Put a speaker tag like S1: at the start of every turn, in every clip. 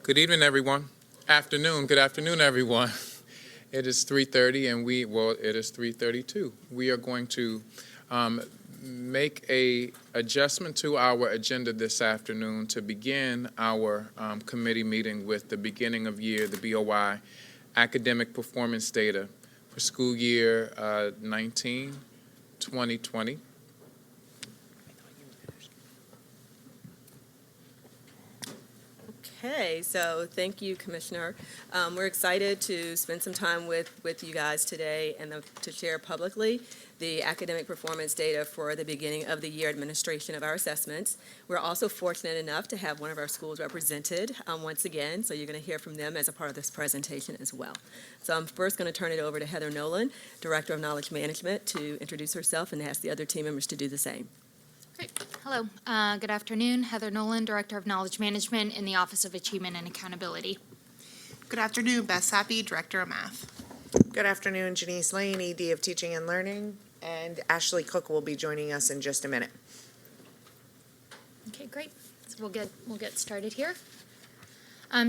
S1: Good evening, everyone. Good afternoon, everyone. It is 3:30 and it is 3:32. We are going to make a adjustment to our agenda this afternoon to begin our committee meeting with the beginning of year, the BOI academic performance data for school year 19-2020.
S2: Okay, so thank you, Commissioner. We're excited to spend some time with you guys today and to share publicly the academic performance data for the beginning of the year administration of our assessments. We're also fortunate enough to have one of our schools represented once again, so you're going to hear from them as a part of this presentation as well. So I'm first going to turn it over to Heather Nolan, Director of Knowledge Management, to introduce herself and ask the other team members to do the same.
S3: Great. Hello. Good afternoon. Heather Nolan, Director of Knowledge Management in the Office of Achievement and Accountability.
S4: Good afternoon. Beth Sappy, Director of Math.
S5: Good afternoon. Janice Lane, ED of Teaching and Learning, and Ashley Cook will be joining us in just a minute.
S3: Okay, great. So we'll get started here.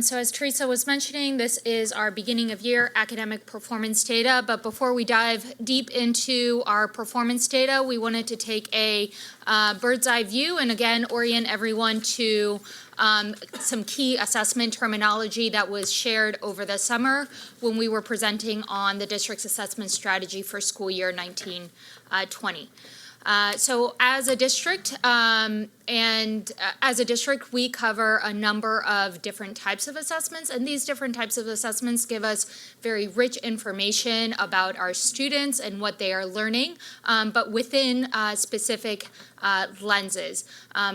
S3: So as Teresa was mentioning, this is our beginning of year academic performance data, but before we dive deep into our performance data, we wanted to take a bird's eye view and again orient everyone to some key assessment terminology that was shared over the summer when we were presenting on the district's assessment strategy for school year 19-20. So as a district, we cover a number of different types of assessments, and these different types of assessments give us very rich information about our students and what they are learning, but within specific lenses.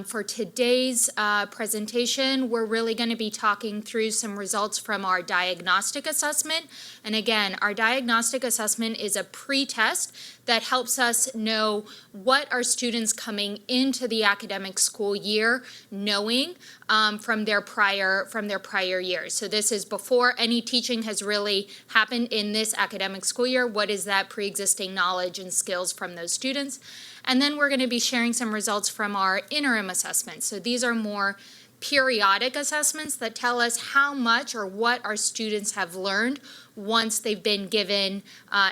S3: For today's presentation, we're really going to be talking through some results from our diagnostic assessment. And again, our diagnostic assessment is a pre-test that helps us know what our students coming into the academic school year knowing from their prior years. So this is before any teaching has really happened in this academic school year. What is that pre-existing knowledge and skills from those students? And then we're going to be sharing some results from our interim assessments. So these are more periodic assessments that tell us how much or what our students have learned once they've been given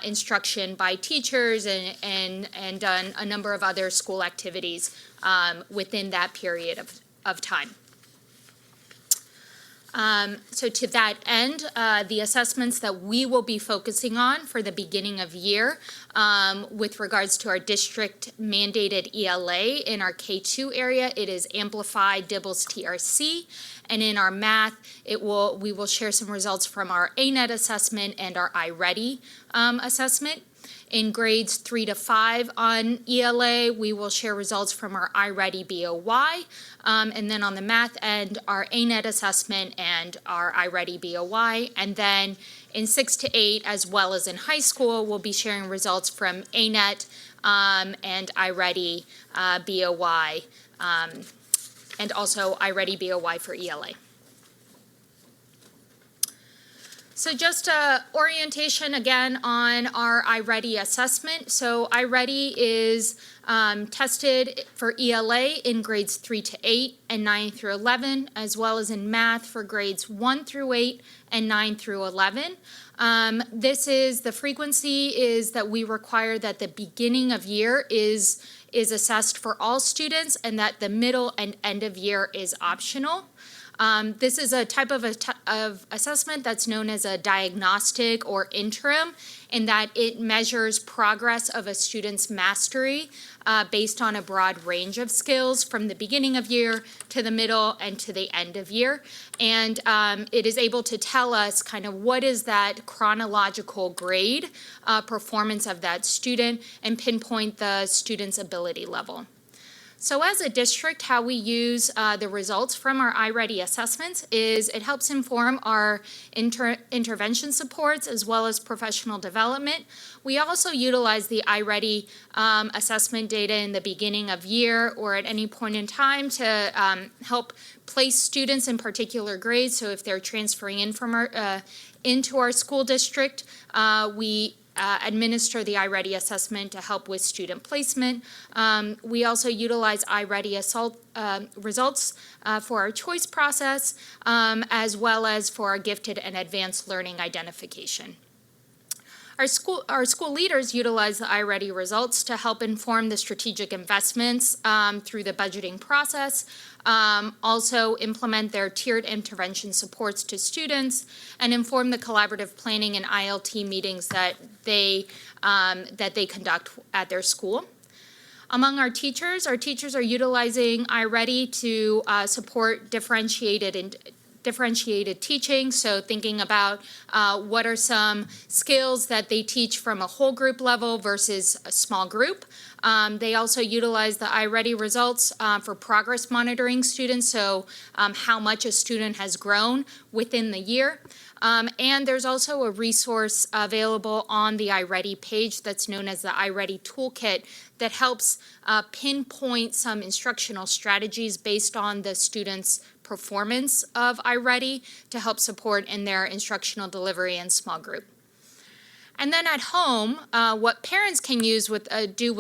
S3: instruction by teachers and done a number of other school activities within that period of time. So to that end, the assessments that we will be focusing on for the beginning of year with regards to our district mandated ELA in our K2 area, it is Amplify, Dibbles, TRC. And in our math, we will share some results from our ANET assessment and our iReady assessment. In grades 3 to 5 on ELA, we will share results from our iReady BOY, and then on the math end, our ANET assessment and our iReady BOY, and then in 6 to 8, as well as in high school, we'll be sharing results from ANET and iReady BOY, and also iReady BOY for ELA. So just orientation again on our iReady assessment. So iReady is tested for ELA in grades 3 to 8 and 9 through 11, as well as in math for grades 1 through 8 and 9 through 11. The frequency is that we require that the beginning of year is assessed for all students and that the middle and end of year is optional. This is a type of assessment that's known as a diagnostic or interim, in that it measures progress of a student's mastery based on a broad range of skills from the beginning of year to the middle and to the end of year. And it is able to tell us kind of what is that chronological grade performance of that student and pinpoint the student's ability level. So as a district, how we use the results from our iReady assessments is it helps inform our intervention supports as well as professional development. We also utilize the iReady assessment data in the beginning of year or at any point in time to help place students in particular grades. So if they're transferring in from into our school district, we administer the iReady assessment to help with student placement. We also utilize iReady results for our choice process, as well as for our gifted and advanced learning identification. Our school leaders utilize the iReady results to help inform the strategic investments through the budgeting process, also implement their tiered intervention supports to students, and inform the collaborative planning and ILT meetings that they conduct at their school. Among our teachers are utilizing iReady to support differentiated teaching, so thinking about what are some skills that they teach from a whole group level versus a small group. They also utilize the iReady results for progress monitoring students, so how much a student has grown within the year. And there's also a resource available on the iReady page that's known as the iReady Toolkit that helps pinpoint some instructional strategies based on the student's performance of iReady to help support in their instructional delivery and small group. And then at home, what parents can do with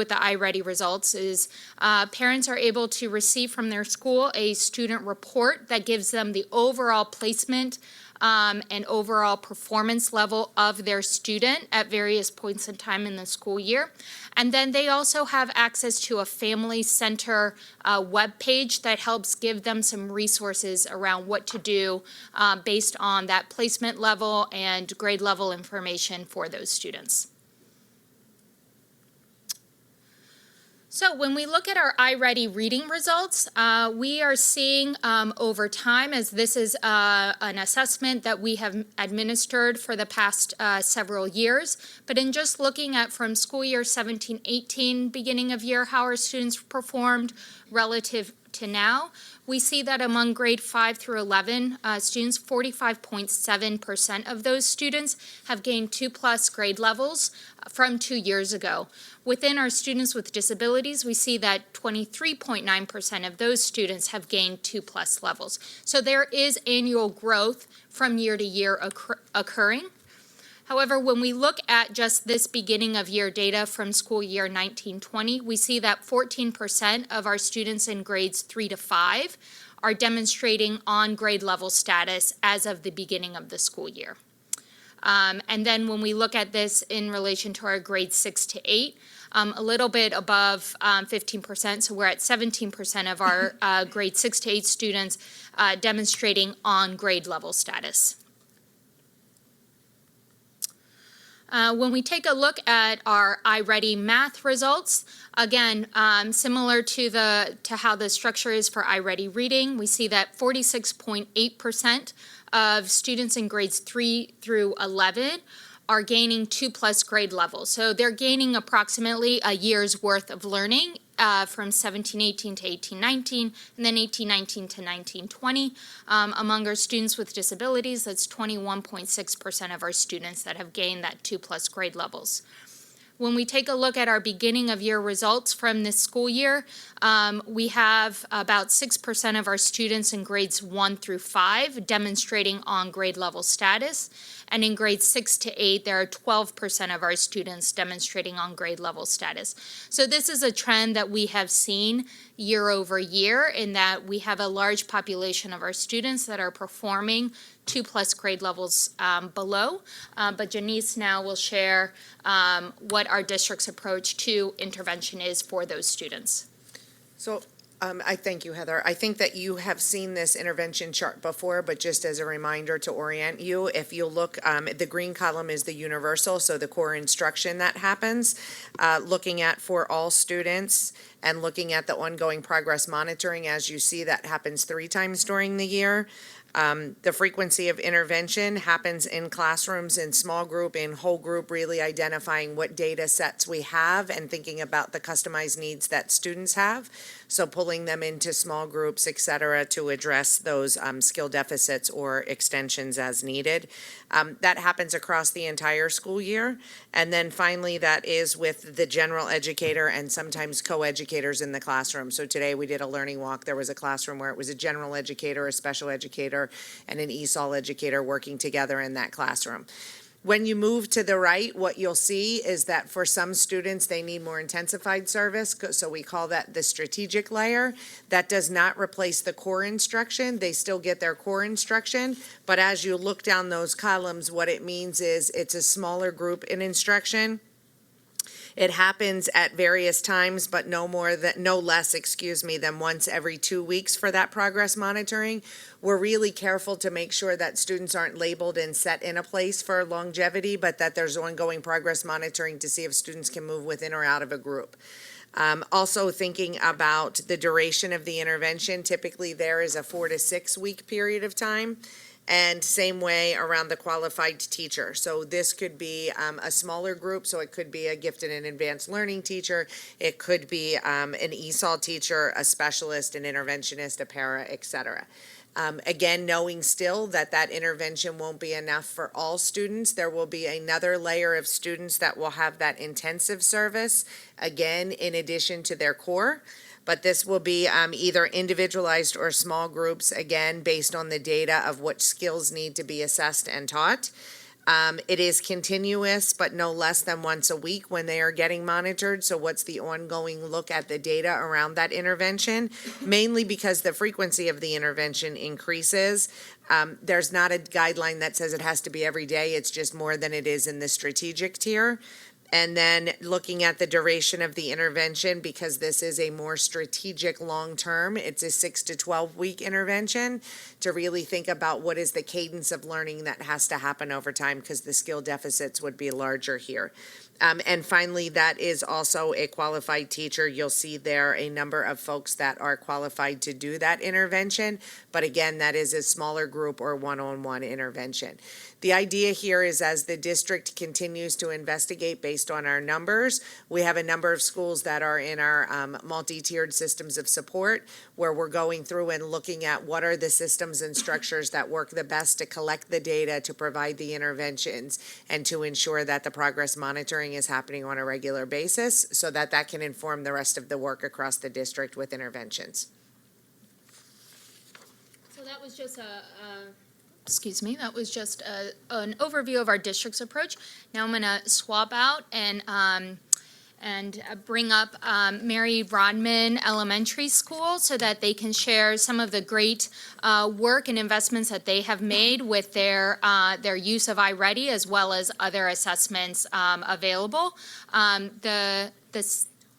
S3: the iReady results is parents are able to receive from their school a student report that gives them the overall placement and overall performance level of their student at various points in time in the school year. And then they also have access to a family center web page that helps give them some resources around what to do based on that placement level and grade level information for those students. So when we look at our iReady reading results, we are seeing over time, as this is an assessment that we have administered for the past several years, but in just looking at from school year 17-18, beginning of year, how our students performed relative to now, we see that among grade 5 through 11 students, 45.7% of those students have gained 2+ grade levels from 2 years ago. Within our students with disabilities, we see that 23.9% of those students have gained 2+ levels. So there is annual growth from year to year occurring. However, when we look at just this beginning of year data from school year 19-20, we see that 14% of our students in grades 3 to 5 are demonstrating on grade level status as of the beginning of the school year. And then when we look at this in relation to our grades 6 to 8, a little bit above 15%, so we're at 17% of our grade 6 to 8 students demonstrating on grade level status. When we take a look at our iReady math results, again, similar to how the structure is for iReady reading, we see that 46.8% of students in grades 3 through 11 are gaining 2+ grade levels. So they're gaining approximately a year's worth of learning from 17-18 to 18-19, and then 18-19 to 19-20. Among our students with disabilities, that's 21.6% of our students that have gained that 2+ grade levels. When we take a look at our beginning of year results from this school year, we have about 6% of our students in grades 1 through 5 demonstrating on grade level status. And in grades 6 to 8, there are 12% of our students demonstrating on grade level status. So this is a trend that we have seen year over year in that we have a large population of our students that are performing 2+ grade levels below. But Janice now will share what our district's approach to intervention is for those students.
S5: So I thank you, Heather. I think that you have seen this intervention chart before, but just as a reminder to orient you, if you look, the green column is the universal, so the core instruction that happens, looking at for all students and looking at the ongoing progress monitoring, as you see, that happens 3 times during the year. The frequency of intervention happens in classrooms, in small group, in whole group, really identifying what data sets we have and thinking about the customized needs that students have. So pulling them into small groups, et cetera, to address those skill deficits or extensions as needed. That happens across the entire school year. And then finally, that is with the general educator and sometimes co-educators in the classroom. So today we did a learning walk. There was a classroom where it was a general educator, a special educator, and an ESOL educator working together in that classroom. When you move to the right, what you'll see is that for some students, they need more intensified service, so we call that the strategic layer. That does not replace the core instruction. They still get their core instruction, but as you look down those columns, what it means is it's a smaller group in instruction. It happens at various times, but no less, than once every 2 weeks for that progress monitoring. We're really careful to make sure that students aren't labeled and set in a place for longevity, but that there's ongoing progress monitoring to see if students can move within or out of a group. Also thinking about the duration of the intervention, typically there is a 4 to 6 week period of time. And same way around the qualified teacher. So this could be a smaller group, so it could be a gifted and advanced learning teacher. It could be an ESOL teacher, a specialist, an interventionist, a para, et cetera. Again, knowing still that that intervention won't be enough for all students, there will be another layer of students that will have that intensive service, again, in addition to their core. But this will be either individualized or small groups, again, based on the data of what skills need to be assessed and taught. It is continuous, but no less than once a week when they are getting monitored. So what's the ongoing look at the data around that intervention? Mainly because the frequency of the intervention increases. There's not a guideline that says it has to be every day. It's just more than it is in the strategic tier. And then looking at the duration of the intervention, because this is a more strategic long-term, it's a 6 to 12 week intervention to really think about what is the cadence of learning that has to happen over time, because the skill deficits would be larger here. And finally, that is also a qualified teacher. You'll see there a number of folks that are qualified to do that intervention. But again, that is a smaller group or one-on-one intervention. The idea here is as the district continues to investigate based on our numbers, we have a number of schools that are in our multi-tiered systems of support where we're going through and looking at what are the systems and structures that work the best to collect the data, to provide the interventions, and to ensure that the progress monitoring is happening on a regular basis so that that can inform the rest of the work across the district with interventions.
S3: So that was just that was just an overview of our district's approach. Now I'm going to swap out and bring up Mary Rodman Elementary School so that they can share some of the great work and investments that they have made with their use of iReady as well as other assessments available.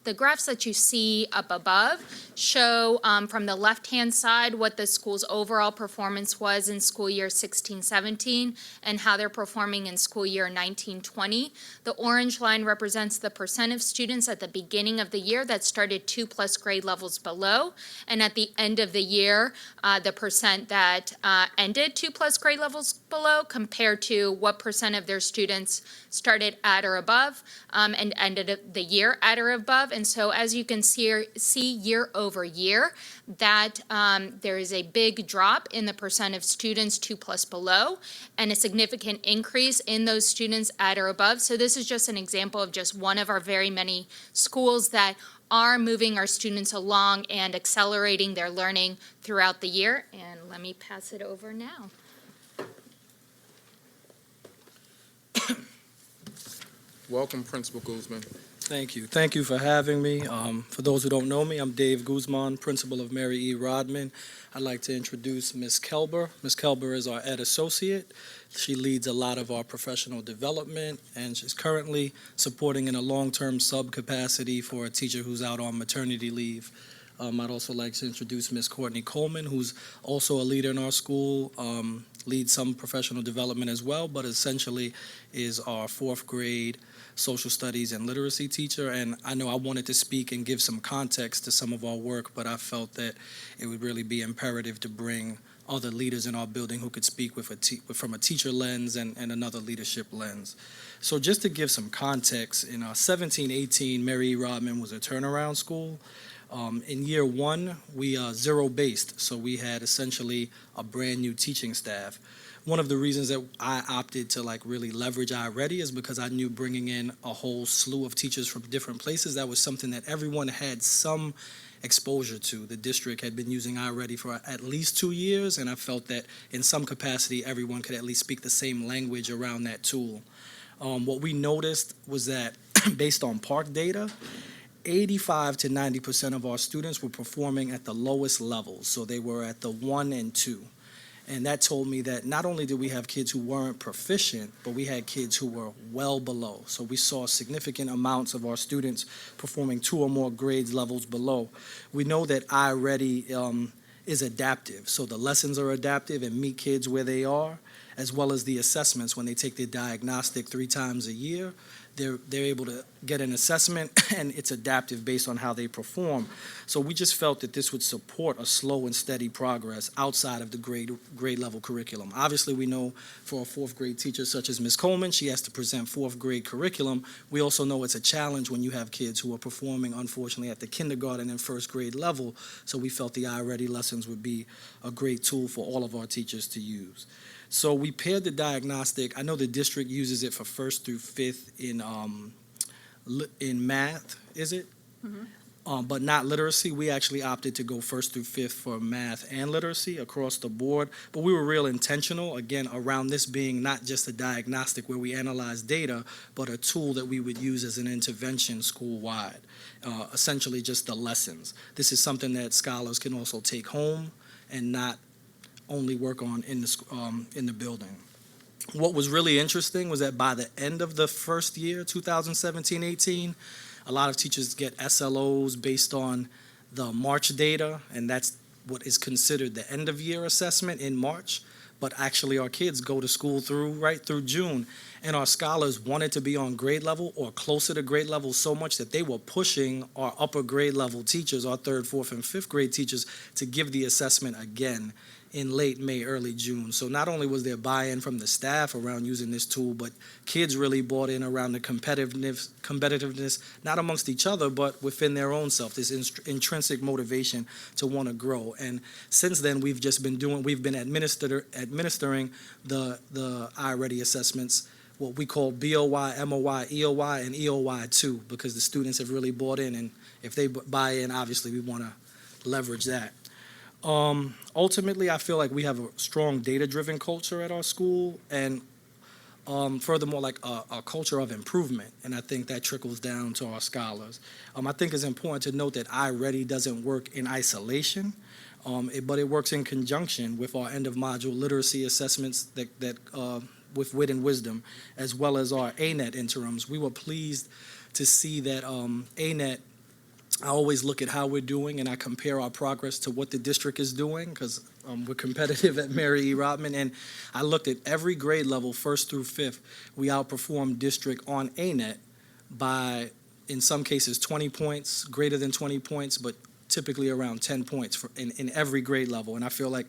S3: The graphs that you see up above show from the left-hand side what the school's overall performance was in school year 16-17 and how they're performing in school year 19-20. The orange line represents the percent of students at the beginning of the year that started 2+ grade levels below, and at the end of the year, the percent that ended 2+ grade levels below compared to what percent of their students started at or above and ended the year at or above. And so as you can see year over year, that there is a big drop in the percent of students 2+ below and a significant increase in those students at or above. So this is just an example of just one of our very many schools that are moving our students along and accelerating their learning throughout the year. And let me pass it over now.
S1: Welcome, Principal Guzman.
S6: Thank you. Thank you for having me. For those who don't know me, I'm Dave Guzman, principal of Mary E. Rodman. I'd like to introduce Ms. Kelber. Ms. Kelber is our Ed Associate. She leads a lot of our professional development, and she's currently supporting in a long-term sub-capacity for a teacher who's out on maternity leave. I'd also like to introduce Ms. Courtney Coleman, who's also a leader in our school, leads some professional development as well, but essentially is our 4th grade social studies and literacy teacher. And I know I wanted to speak and give some context to some of our work, but I felt that it would really be imperative to bring other leaders in our building who could speak with from a teacher lens and another leadership lens. So just to give some context, in 17-18, Mary E. Rodman was a turnaround school. In year one, we zero-based, so we had essentially a brand-new teaching staff. One of the reasons that I opted to really leverage iReady is because I knew bringing in a whole slew of teachers from different places, that was something that everyone had some exposure to. The district had been using iReady for at least 2 years, and I felt that in some capacity, everyone could at least speak the same language around that tool. What we noticed was that based on park data, 85 to 90% of our students were performing at the lowest levels, so they were at the 1 and 2. And that told me that not only did we have kids who weren't proficient, but we had kids who were well below. So we saw significant amounts of our students performing 2 or more grades levels below. We know that iReady is adaptive, so the lessons are adaptive and meet kids where they are, as well as the assessments. When they take their diagnostic 3 times a year, they're able to get an assessment, and it's adaptive based on how they perform. So we just felt that this would support a slow and steady progress outside of the grade level curriculum. Obviously, we know for a 4th grade teacher such as Ms. Coleman, she has to present 4th grade curriculum. We also know it's a challenge when you have kids who are performing, unfortunately, at the kindergarten and 1st grade level. So we felt the iReady lessons would be a great tool for all of our teachers to use. So we paired the diagnostic. I know the district uses it for 1st through 5th in math, is it?
S2: Mm-hmm.
S6: But not literacy. We actually opted to go 1st through 5th for math and literacy across the board. But we were real intentional, again, around this being not just a diagnostic where we analyze data, but a tool that we would use as an intervention school-wide, essentially just the lessons. This is something that scholars can also take home and not only work on in the building. What was really interesting was that by the end of the first year, 2017-18, a lot of teachers get SLOs based on the March data, and that's what is considered the end of year assessment in March. But actually our kids go to school right through June, and our scholars wanted to be on grade level or closer to grade level so much that they were pushing our upper grade level teachers, our 3rd, 4th, and 5th grade teachers, to give the assessment again in late May, early June. So not only was there buy-in from the staff around using this tool, but kids really bought in around the competitiveness, not amongst each other, but within their own self, this intrinsic motivation to want to grow. And since then, we've been administering the iReady assessments, what we call BOY, MOY, EOY, and EOY too, because the students have really bought in, and if they buy in, obviously we want to leverage that. Ultimately, I feel like we have a strong data-driven culture at our school, and furthermore, a culture of improvement, and I think that trickles down to our scholars. I think it's important to note that iReady doesn't work in isolation, but it works in conjunction with our end-of-module literacy assessments with wit and wisdom, as well as our ANET interims. We were pleased to see that ANET, I always look at how we're doing, and I compare our progress to what the district is doing, because we're competitive at Mary E. Rodman, and I looked at every grade level, 1st through 5th. We outperformed district on ANET by, in some cases, 20 points, greater than 20 points, but typically around 10 points in every grade level. And I feel like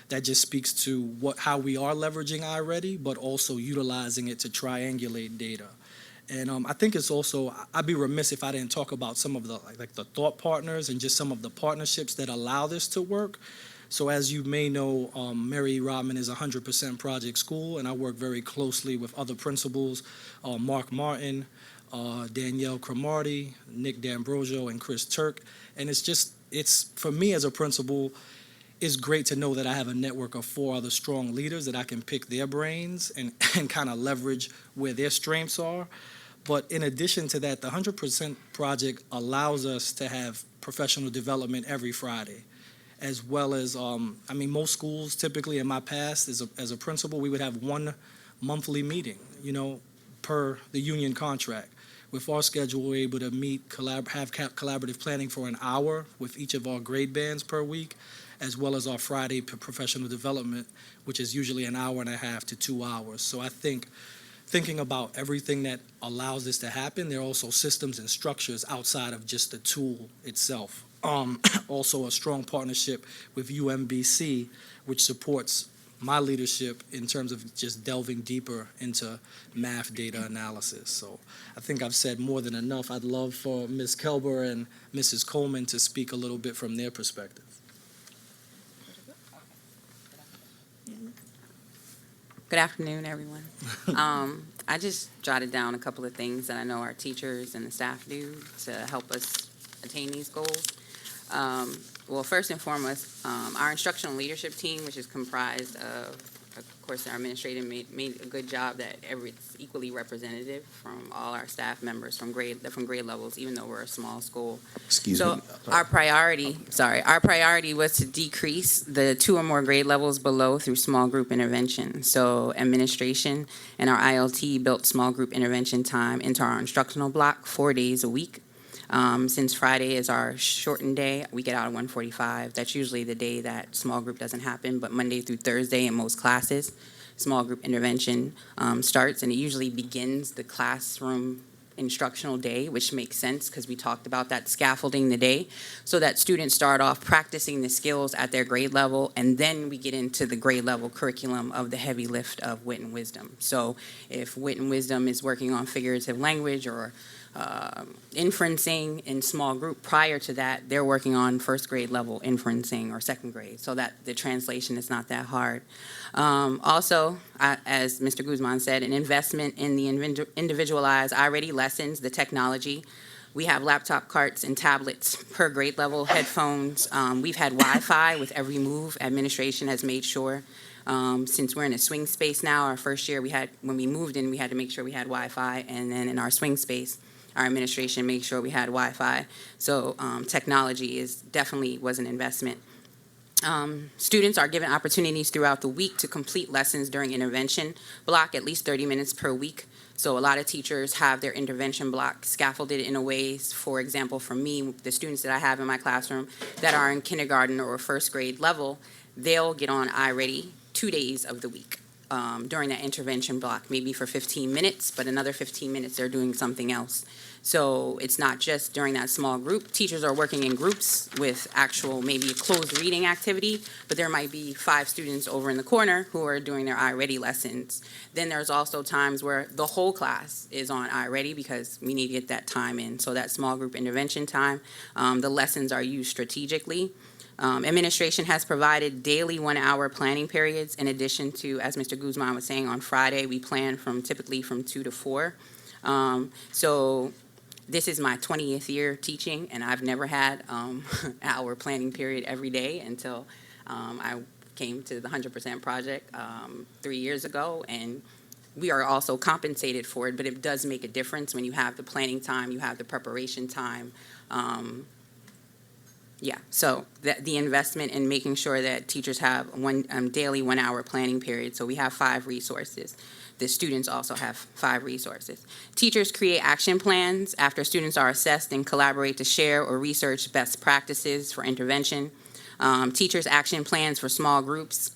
S6: that just speaks to how we are leveraging iReady, but also utilizing it to triangulate data. And I think it's also, I'd be remiss if I didn't talk about some of the the thought partners and just some of the partnerships that allow this to work. So as you may know, Mary E. Rodman is a 100% project school, and I work very closely with other principals, Mark Martin, Danielle Cromartie, Nick D'Ambrosio, and Chris Turk. And it's for me as a principal, it's great to know that I have a network of 4 other strong leaders that I can pick their brains and kind of leverage where their strengths are. But in addition to that, the 100% project allows us to have professional development every Friday, as well as, most schools typically in my past as a principal, we would have 1 monthly meeting, per the union contract. With our schedule, we're able to meet, have collaborative planning for an hour with each of our grade bands per week, as well as our Friday professional development, which is usually an hour and a half to 2 hours. So I think thinking about everything that allows this to happen, there are also systems and structures outside of just the tool itself. Also a strong partnership with UMBC, which supports my leadership in terms of just delving deeper into math data analysis. So I think I've said more than enough. I'd love for Ms. Kelber and Mrs. Coleman to speak a little bit from their perspective.
S7: Good afternoon, everyone. I just jotted down a couple of things that I know our teachers and the staff do to help us attain these goals. Well, first and foremost, our instructional leadership team, which is comprised of course, our administrator made a good job that it's equally representative from all our staff members from grade levels, even though we're a small school.
S8: Excuse me.
S7: Our priority was to decrease the 2 or more grade levels below through small group intervention. So administration and our ILT built small group intervention time into our instructional block 4 days a week. Since Friday is our shortened day, we get out at 1:45. That's usually the day that small group doesn't happen, but Monday through Thursday in most classes, small group intervention starts, and it usually begins the classroom instructional day, which makes sense because we talked about that scaffolding the day, so that students start off practicing the skills at their grade level, and then we get into the grade level curriculum of the heavy lift of wit and wisdom. So if wit and wisdom is working on figurative language or inferencing in small group, prior to that, they're working on first grade level inferencing or second grade, so that the translation is not that hard. Also, as Mr. Guzman said, an investment in the individualized iReady lessons, the technology. We have laptop carts and tablets per grade level, headphones. We've had Wi-Fi with every move. Administration has made sure. Since we're in a swing space now, our first year when we moved in, we had to make sure we had Wi-Fi, and then in our swing space, our administration made sure we had Wi-Fi. So technology was an investment. Students are given opportunities throughout the week to complete lessons during intervention block, at least 30 minutes per week. So a lot of teachers have their intervention block scaffolded in a way, for example, for me, the students that I have in my classroom that are in kindergarten or first grade level, they'll get on iReady 2 days of the week during that intervention block, maybe for 15 minutes, but another 15 minutes they're doing something else. So it's not just during that small group. Teachers are working in groups with actual maybe a closed reading activity, but there might be 5 students over in the corner who are doing their iReady lessons. Then there's also times where the whole class is on iReady because we need to get that time in. So that small group intervention time, the lessons are used strategically. Administration has provided daily 1-hour planning periods in addition to, as Mr. Guzman was saying, on Friday, we plan typically from 2 to 4. So this is my 20th year teaching, and I've never had an hour planning period every day until I came to the 100% project 3 years ago, and we are also compensated for it, but it does make a difference when you have the planning time, you have the preparation time. So the investment in making sure that teachers have daily 1-hour planning period. So we have 5 resources. The students also have 5 resources. Teachers create action plans after students are assessed and collaborate to share or research best practices for intervention. Teachers' action plans for small groups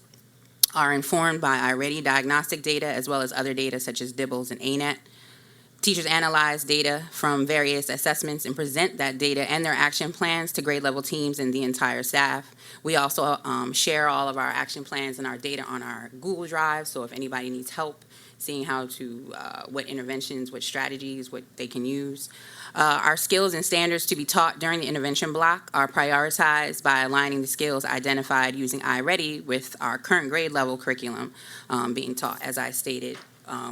S7: are informed by iReady diagnostic data as well as other data such as DIBELS and ANET. Teachers analyze data from various assessments and present that data and their action plans to grade level teams and the entire staff. We also share all of our action plans and our data on our Google Drive, so if anybody needs help seeing how to, what interventions, what strategies, what they can use. Our skills and standards to be taught during the intervention block are prioritized by aligning the skills identified using iReady with our current grade level curriculum being taught, as I stated.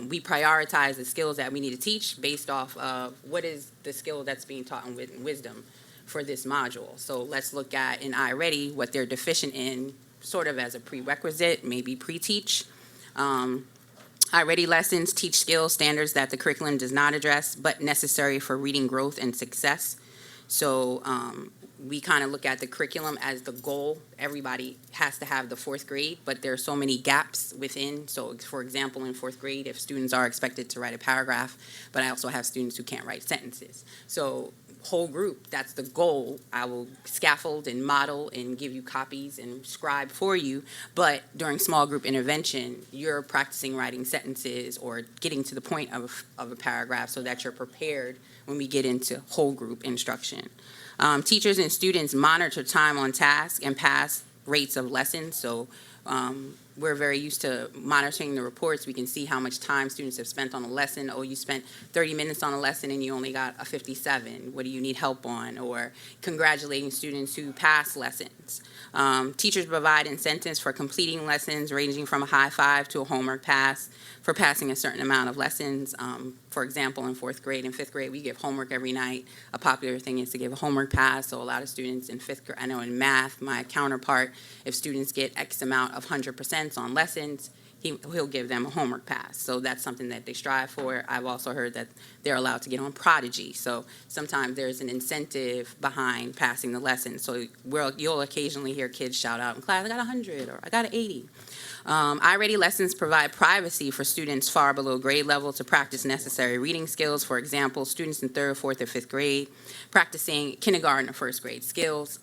S7: We prioritize the skills that we need to teach based off of what is the skill that's being taught in wisdom for this module. So let's look at in iReady what they're deficient in sort of as a prerequisite, maybe pre-teach. iReady lessons teach skills standards that the curriculum does not address but necessary for reading growth and success. So we kind of look at the curriculum as the goal. Everybody has to have the 4th grade, but there are so many gaps within. So, for example, in 4th grade, if students are expected to write a paragraph, but I also have students who can't write sentences. So, whole group, that's the goal. I will scaffold and model and give you copies and scribe for you, but during small group intervention, you're practicing writing sentences or getting to the point of a paragraph so that you're prepared when we get into whole group instruction. Teachers and students monitor time on task and pass rates of lessons. So We're very used to monitoring the reports. We can see how much time students have spent on a lesson. Oh, you spent 30 minutes on a lesson and you only got a 57. What do you need help on? Or congratulating students who pass lessons. Teachers provide incentives for completing lessons ranging from a high five to a homework pass for passing a certain amount of lessons. For example, in 4th grade and 5th grade, we give homework every night. A popular thing is to give a homework pass. So a lot of students in 5th grade, I know in math, my counterpart, if students get X amount of 100% on lessons, he'll give them a homework pass. So that's something that they strive for. I've also heard that they're allowed to get on Prodigy. So sometimes there's an incentive behind passing the lesson. So you'll occasionally hear kids shout out in class, I got 100 or I got an 80. iReady lessons provide privacy for students far below grade level to practice necessary reading skills. For example, students in 3rd, 4th, or 5th grade practicing kindergarten or 1st grade skills.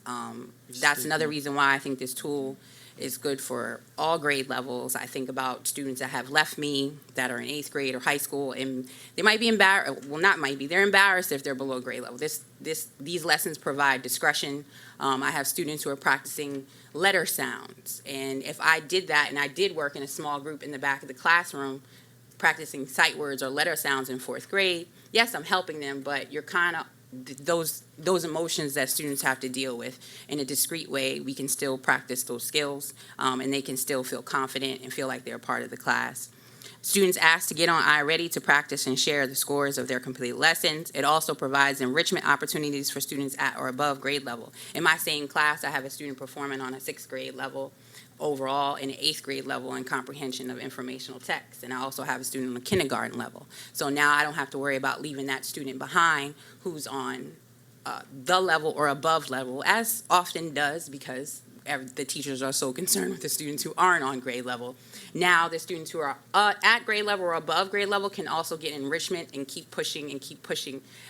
S7: That's another reason why I think this tool is good for all grade levels. I think about students that have left me that are in 8th grade or high school, and they might be embarrassed. Well, not might be. They're embarrassed if they're below grade level. These lessons provide discretion. I have students who are practicing letter sounds, and if I did that, and I did work in a small group in the back of the classroom, practicing sight words or letter sounds in 4th grade. Yes, I'm helping them, but you're kind of those emotions that students have to deal with in a discrete way. We can still practice those skills, and they can still feel confident and feel like they're part of the class. Students asked to get on iReady to practice and share the scores of their completed lessons. It also provides enrichment opportunities for students at or above grade level. In my same class, I have a student performing on a 6th grade level overall and an 8th grade level in comprehension of informational text. And I also have a student on a kindergarten level. So now I don't have to worry about leaving that student behind who's on the level or above level, as often does because the teachers are so concerned with the students who aren't on grade level. Now the students who are at grade level or above grade level can also get enrichment and keep pushing.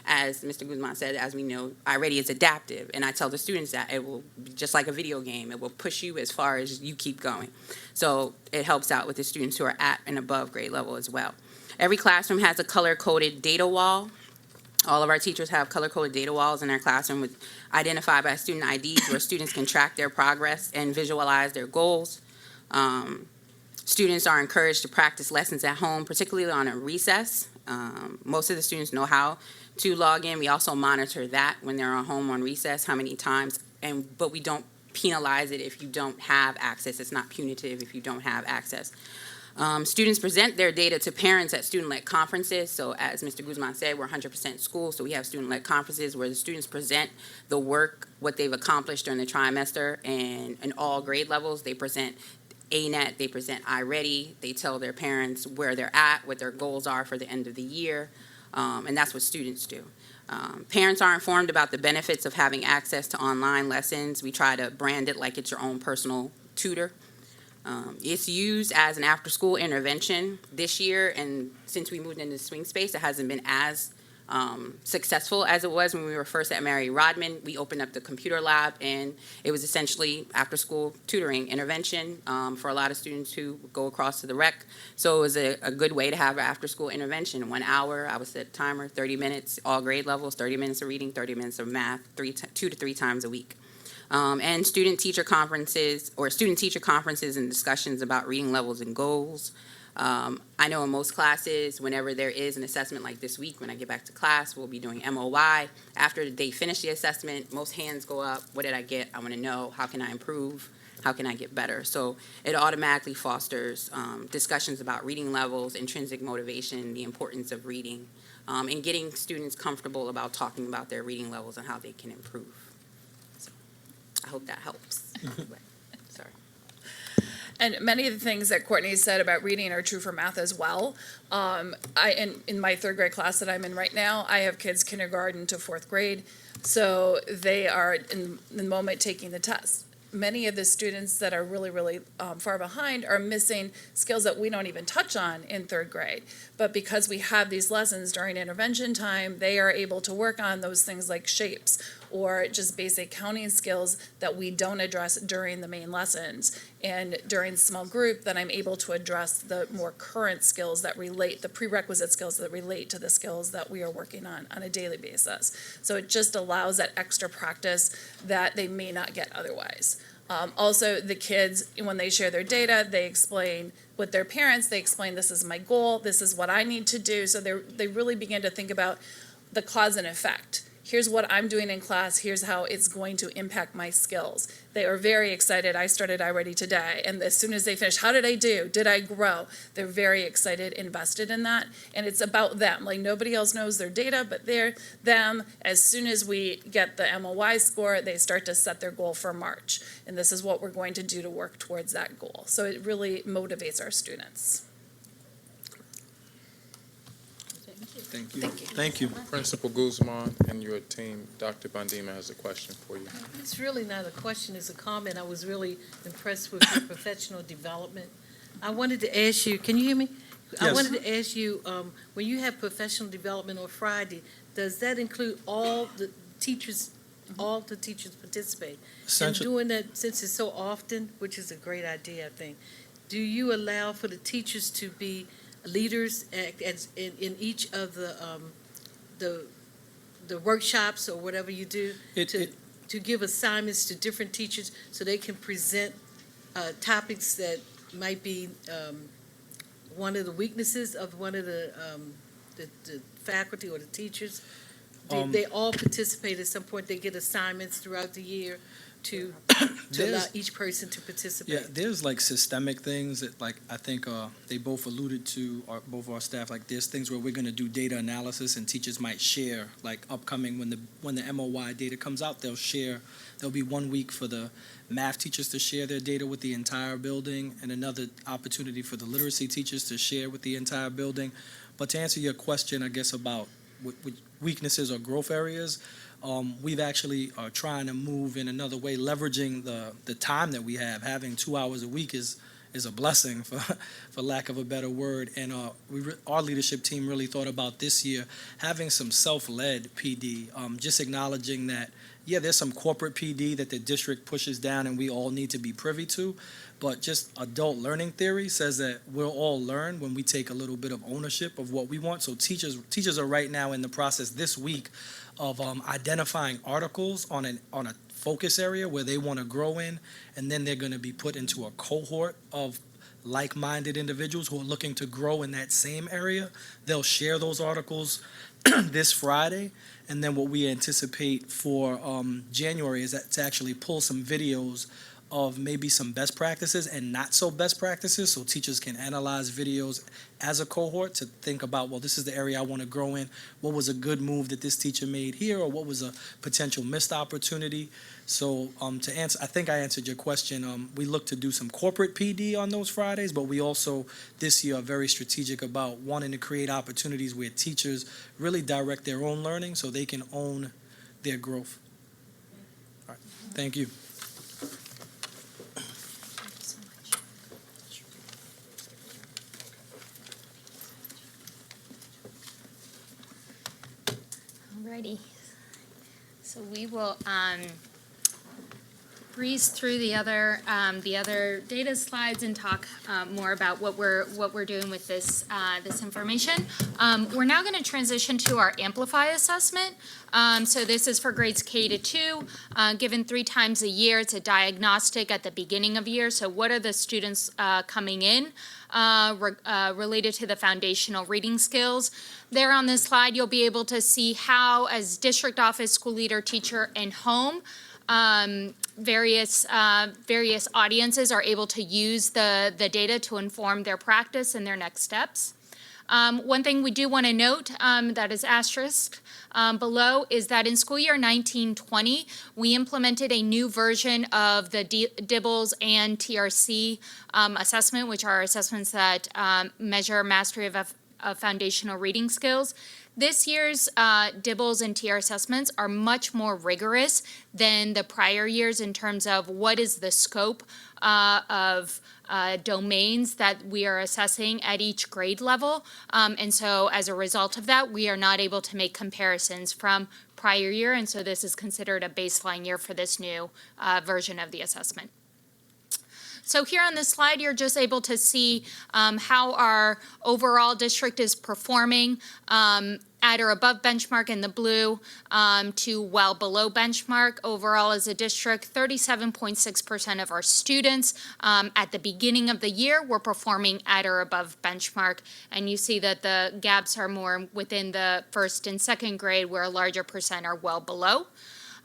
S7: As Mr. Guzman said, as we know, iReady is adaptive. And I tell the students that it will, just like a video game, it will push you as far as you keep going. So it helps out with the students who are at and above grade level as well. Every classroom has a color-coded data wall. All of our teachers have color-coded data walls in their classroom identified by student IDs where students can track their progress and visualize their goals. Students are encouraged to practice lessons at home, particularly on a recess. Most of the students know how to log in. We also monitor that when they're at home on recess, how many times, but we don't penalize it if you don't have access. It's not punitive if you don't have access. Students present their data to parents at student-led conferences. So as Mr. Guzman said, we're 100% school, so we have student-led conferences where the students present the work, what they've accomplished during the trimester, and in all grade levels, they present ANET, they present iReady, they tell their parents where they're at, what their goals are for the end of the year, and that's what students do. Parents are informed about the benefits of having access to online lessons. We try to brand it like it's your own personal tutor. It's used as an after-school intervention this year, and since we moved into the swing space, it hasn't been as successful as it was when we were first at Mary Rodman. We opened up the computer lab, and it was essentially after-school tutoring intervention for a lot of students who go across to the rec. So it was a good way to have an after-school intervention. 1 hour, I would set a timer, 30 minutes, all grade levels, 30 minutes of reading, 30 minutes of math, 2 to 3 times a week. And student-teacher conferences and discussions about reading levels and goals. I know in most classes, whenever there is an assessment like this week, when I get back to class, we'll be doing MOY. After they finish the assessment, most hands go up. What did I get? I want to know, how can I improve? How can I get better? So it automatically fosters discussions about reading levels, intrinsic motivation, the importance of reading, and getting students comfortable about talking about their reading levels and how they can improve. So I hope that helps. Sorry.
S8: And many of the things that Courtney said about reading are true for math as well. In my 3rd grade class that I'm in right now, I have kids kindergarten to 4th grade, so they are in the moment taking the test. Many of the students that are really, really far behind are missing skills that we don't even touch on in 3rd grade. But because we have these lessons during intervention time, they are able to work on those things like shapes or just basic counting skills that we don't address during the main lessons. And during small group, then I'm able to address the more current skills that relate, the prerequisite skills that relate to the skills that we are working on a daily basis. So it just allows that extra practice that they may not get otherwise. Also, the kids, when they share their data, they explain with their parents, they explain, this is my goal, this is what I need to do. So they really begin to think about the cause and effect. Here's what I'm doing in class, here's how it's going to impact my skills. They are very excited. I started iReady today, and as soon as they finish, how did I do? Did I grow? They're very excited, invested in that, and it's about them. Like, nobody else knows their data, but they're them. As soon as we get the MOY score, they start to set their goal for March, and this is what we're going to do to work towards that goal. So it really motivates our students.
S1: Thank you.
S6: Thank you.
S1: Principal Guzman and your team, Dr. Bundima has a question for you.
S9: It's really not a question, it's a comment. I was really impressed with your professional development. I wanted to ask you, can you hear me? I
S6: Yes.
S9: wanted to ask you, when you have professional development on Friday, does that include all the teachers participate? And
S6: Essentially,
S9: doing that, since it's so often, which is a great idea, I think, do you allow for the teachers to be leaders in each of the workshops or whatever you do, to give assignments to different teachers so they can present topics that might be one of the weaknesses of one of the faculty or the teachers? They all participate at some point. They get assignments throughout the year to allow each person to participate.
S6: Yeah, there's like systemic things that, like, I think they both alluded to, or both of our staff, like there's things where we're going to do data analysis and teachers might share, like upcoming when the MOY data comes out, there'll be 1 week for the math teachers to share their data with the entire building and another opportunity for the literacy teachers to share with the entire building. But to answer your question, I guess, about weaknesses or growth areas, we've actually are trying to move in another way, leveraging the time that we have. Having 2 hours a week is a blessing, for lack of a better word. And our leadership team really thought about this year having some self-led PD, just acknowledging that, yeah, there's some corporate PD that the district pushes down and we all need to be privy to, but just adult learning theory says that we'll all learn when we take a little bit of ownership of what we want. So teachers are right now in the process this week of identifying articles on a focus area where they want to grow in, and then they're going to be put into a cohort of like-minded individuals who are looking to grow in that same area. They'll share those articles this Friday, and then what we anticipate for January is that to actually pull some videos of maybe some best practices and not so best practices, so teachers can analyze videos as a cohort to think about, well, this is the area I want to grow in. What was a good move that this teacher made here, or what was a potential missed opportunity? So to answer, I think I answered your question. We look to do some corporate PD on those Fridays, but we also this year are very strategic about wanting to create opportunities where teachers really direct their own learning so they can own their growth. All right. Thank you.
S3: Alrighty. So we will breeze through the other data slides and talk more about what we're doing with this information. We're now going to transition to our Amplify assessment. So this is for grades K to 2, given 3 times a year. It's a diagnostic at the beginning of year. So what are the students coming in related to the foundational reading skills? There on this slide, you'll be able to see how, as district office, school leader, teacher, and home, various audiences are able to use the data to inform their practice and their next steps. One thing we do want to note that is asterisked below is that in school year 1920, we implemented a new version of the DIBELS and TRC assessment, which are assessments that measure mastery of foundational reading skills. This year's DIBELS and TR assessments are much more rigorous than the prior years in terms of what is the scope of domains that we are assessing at each grade level. And so as a result of that, we are not able to make comparisons from prior year. And so this is considered a baseline year for this new version of the assessment. So here on this slide, you're just able to see how our overall district is performing at or above benchmark in the blue, to well below benchmark. Overall, as a district, 37.6% of our students at the beginning of the year were performing at or above benchmark. And you see that the gaps are more within the first and second grade, where a larger percent are well below.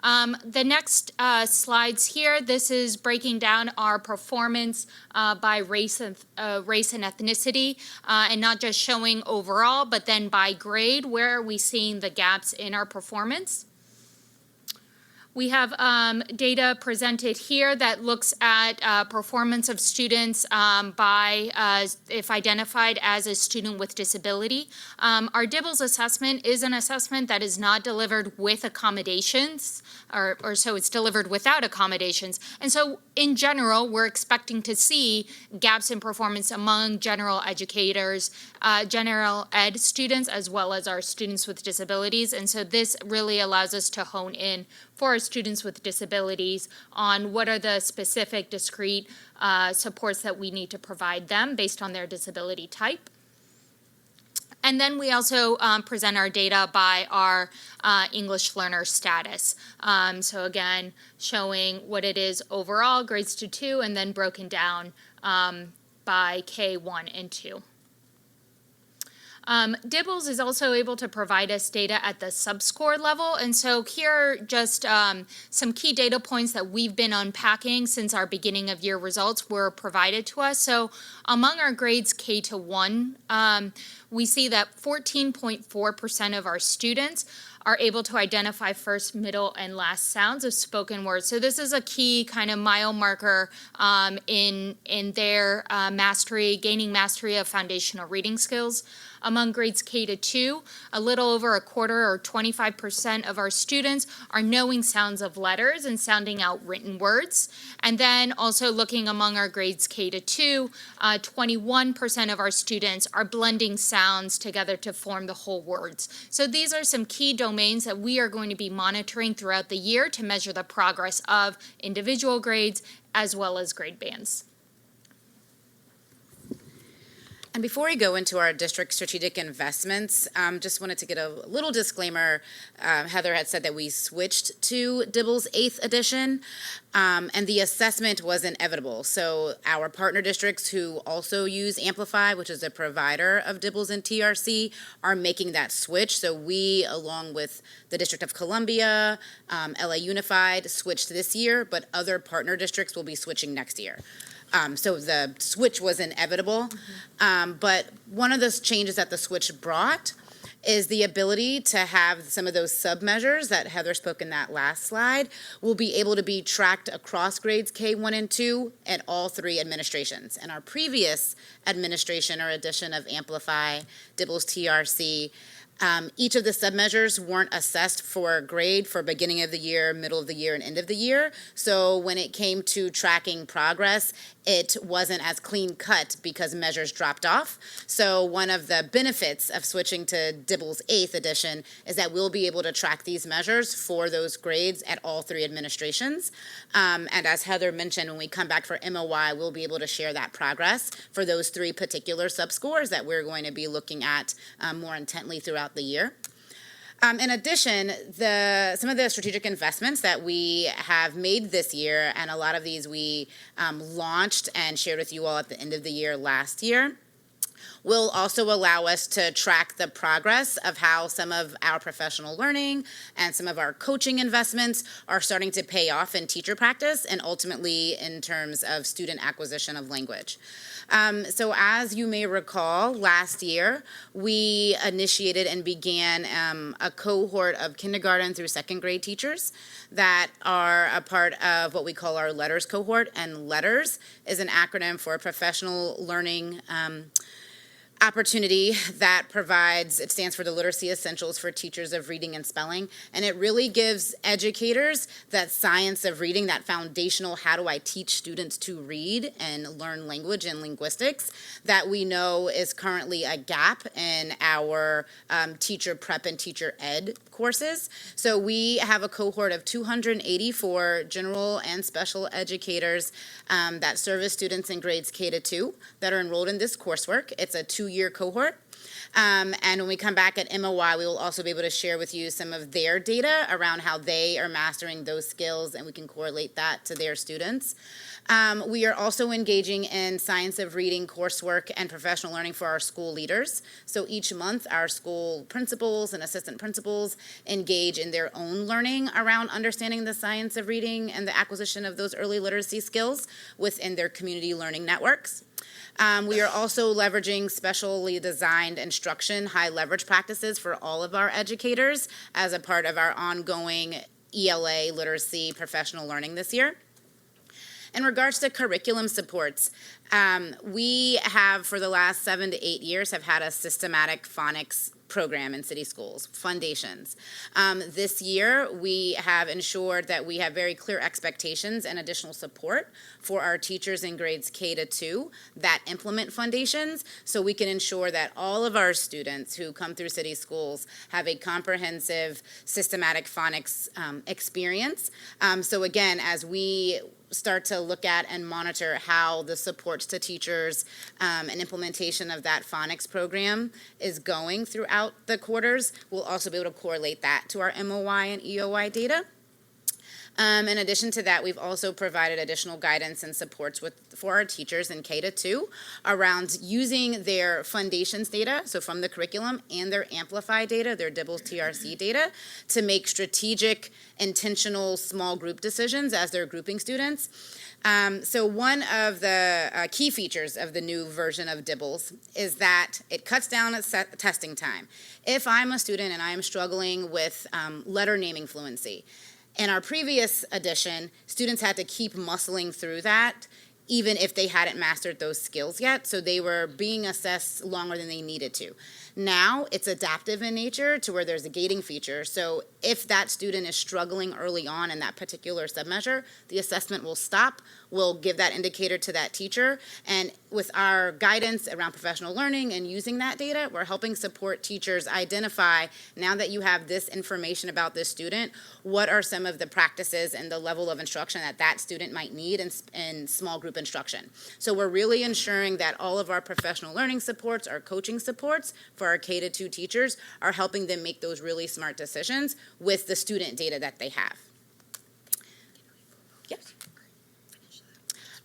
S3: The next slides here, this is breaking down our performance by race and ethnicity, and not just showing overall, but then by grade, where are we seeing the gaps in our performance. We have data presented here that looks at performance of students by if identified as a student with disability. Our DIBELS assessment is an assessment that is not delivered with accommodations, or so it's delivered without accommodations. And so in general, we're expecting to see gaps in performance among general educators, general ed students, as well as our students with disabilities. And so this really allows us to hone in for our students with disabilities on what are the specific discrete supports that we need to provide them based on their disability type. And then we also present our data by our English learner status. So again, showing what it is overall, grades 2, and then broken down by K1 and 2. DIBELS is also able to provide us data at the subscore level, and so here are just some key data points that we've been unpacking since our beginning of year results were provided to us. So among our grades K to 1, we see that 14.4% of our students are able to identify first, middle, and last sounds of spoken words. So this is a key kind of mile marker in their mastery, gaining mastery of foundational reading skills. Among grades K to 2, a little over a quarter or 25% of our students are knowing sounds of letters and sounding out written words. And then also looking among our grades K to 2, 21% of our students are blending sounds together to form the whole words. So these are some key domains that we are going to be monitoring throughout the year to measure the progress of individual grades as well as grade bands.
S10: And before we go into our district strategic investments, just wanted to get a little disclaimer. Heather had said that we switched to DIBELS 8th edition, and the assessment was inevitable. So our partner districts who also use Amplify, which is a provider of DIBELS and TRC, are making that switch. So we, along with the District of Columbia, LA Unified, switched this year, but other partner districts will be switching next year. So the switch was inevitable, but one of the changes that the switch brought is the ability to have some of those sub-measures that Heather spoke in that last slide will be able to be tracked across grades K1 and 2 at all 3 administrations. And our previous administration or edition of Amplify, DIBELS, TRC, each of the sub-measures weren't assessed for grade for beginning of the year, middle of the year, and end of the year. So when it came to tracking progress, it wasn't as clean cut because measures dropped off. So one of the benefits of switching to DIBELS 8th edition is that we'll be able to track these measures for those grades at all 3 administrations. And as Heather mentioned, when we come back for MOI, we'll be able to share that progress for those 3 particular subscores that we're going to be looking at more intently throughout the year. In addition, some of the strategic investments that we have made this year, and a lot of these we launched and shared with you all at the end of the year last year, will also allow us to track the progress of how some of our professional learning and some of our coaching investments are starting to pay off in teacher practice and ultimately in terms of student acquisition of language. So as you may recall, last year, we initiated and began a cohort of kindergarten through 2nd grade teachers that are a part of what we call our LETTERS cohort. And LETTERS is an acronym for professional learning opportunity that provides, it stands for the Literacy Essentials for Teachers of Reading and Spelling, and it really gives educators that science of reading, that foundational, how do I teach students to read and learn language and linguistics, that we know is currently a gap in our teacher prep and teacher ed courses. So we have a cohort of 284 general and special educators that service students in grades K to 2 that are enrolled in this coursework. It's a 2-year cohort. And when we come back at MOI, we will also be able to share with you some of their data around how they are mastering those skills, and we can correlate that to their students. We are also engaging in science of reading coursework and professional learning for our school leaders. So each month, our school principals and assistant principals engage in their own learning around understanding the science of reading and the acquisition of those early literacy skills within their community learning networks. We are also leveraging specially designed instruction, high leverage practices for all of our educators as a part of our ongoing ELA literacy professional learning this year. In regards to curriculum supports, we have for the last 7 to 8 years have had a systematic phonics program in city schools, foundations. This year, we have ensured that we have very clear expectations and additional support for our teachers in grades K to 2 that implement foundations, so we can ensure that all of our students who come through city schools have a comprehensive, systematic phonics experience. So again, as we start to look at and monitor how the supports to teachers and implementation of that phonics program is going throughout the quarters, we'll also be able to correlate that to our MOI and EOI data. In addition to that, we've also provided additional guidance and supports for our teachers in K to 2 around using their foundations data, so from the curriculum, and their Amplify data, their DIBELS TRC data, to make strategic, intentional small group decisions as they're grouping students. So one of the key features of the new version of DIBELS is that it cuts down testing time. If I'm a student and I am struggling with letter naming fluency, in our previous edition, students had to keep muscling through that even if they hadn't mastered those skills yet, so they were being assessed longer than they needed to. Now, it's adaptive in nature to where there's a gating feature, so if that student is struggling early on in that particular submeasure, the assessment will stop, we'll give that indicator to that teacher, and with our guidance around professional learning and using that data, we're helping support teachers identify, now that you have this information about this student, what are some of the practices and the level of instruction that that student might need in small group instruction. So we're really ensuring that all of our professional learning supports, our coaching supports for our K to 2 teachers are helping them make those really smart decisions with the student data that they have. Yes.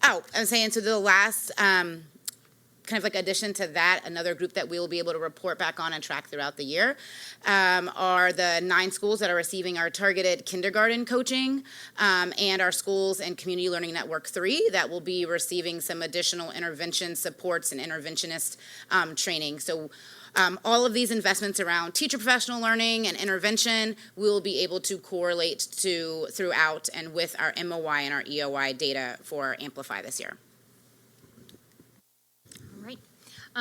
S10: Oh, I'm saying, so the last kind of like addition to that, another group that we will be able to report back on and track throughout the year are the 9 schools that are receiving our targeted kindergarten coaching and our schools and Community Learning Network 3 that will be receiving some additional intervention supports and interventionist training. So all of these investments around teacher professional learning and intervention we will be able to correlate to throughout and with our MOI and our EOI data for Amplify this year.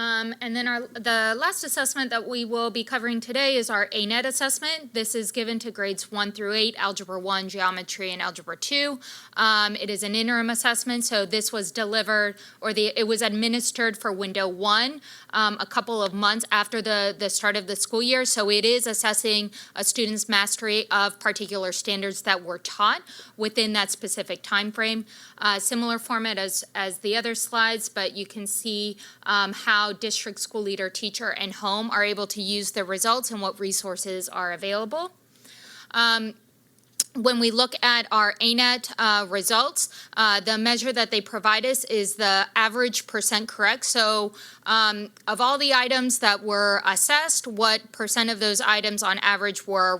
S3: And then the last assessment that we will be covering today is our ANET assessment. This is given to grades 1 through 8, Algebra 1, Geometry, and Algebra 2. It is an interim assessment, so this was delivered, or it was administered for window 1 a couple of months after the start of the school year. So it is assessing a student's mastery of particular standards that were taught within that specific time frame. Similar format as the other slides, but you can see how district, school leader, teacher, and home are able to use the results and what resources are available. When we look at our ANET results, the measure that they provide us is the average percent correct. So of all the items that were assessed, what percent of those items on average were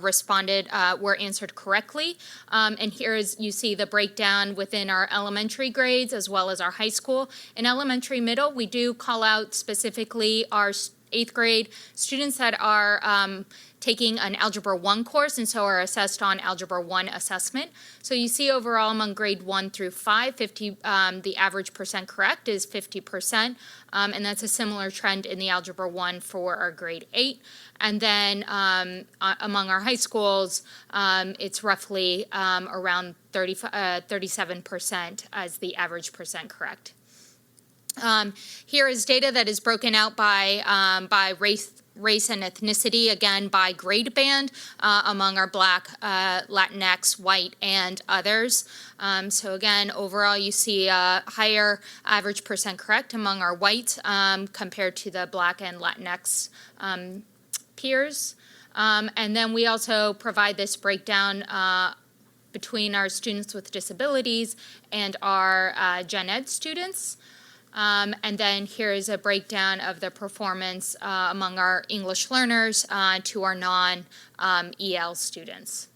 S3: answered correctly. And here is, you see the breakdown within our elementary grades as well as our high school. In elementary middle, we do call out specifically our 8th grade students that are taking an Algebra 1 course and so are assessed on Algebra 1 assessment. So you see overall among grade 1 through 5, the average percent correct is 50%, and that's a similar trend in the Algebra 1 for our grade 8. And then among our high schools, it's roughly around 37% as the average percent correct. Here is data that is broken out by race and ethnicity, again, by grade band among our Black, Latinx, white, and others. So again, overall, you see a higher average percent correct among our white compared to the Black and Latinx peers. And then we also provide this breakdown between our students with disabilities and our gen ed students. And then here is a breakdown of the performance among our English learners to our non-EL students.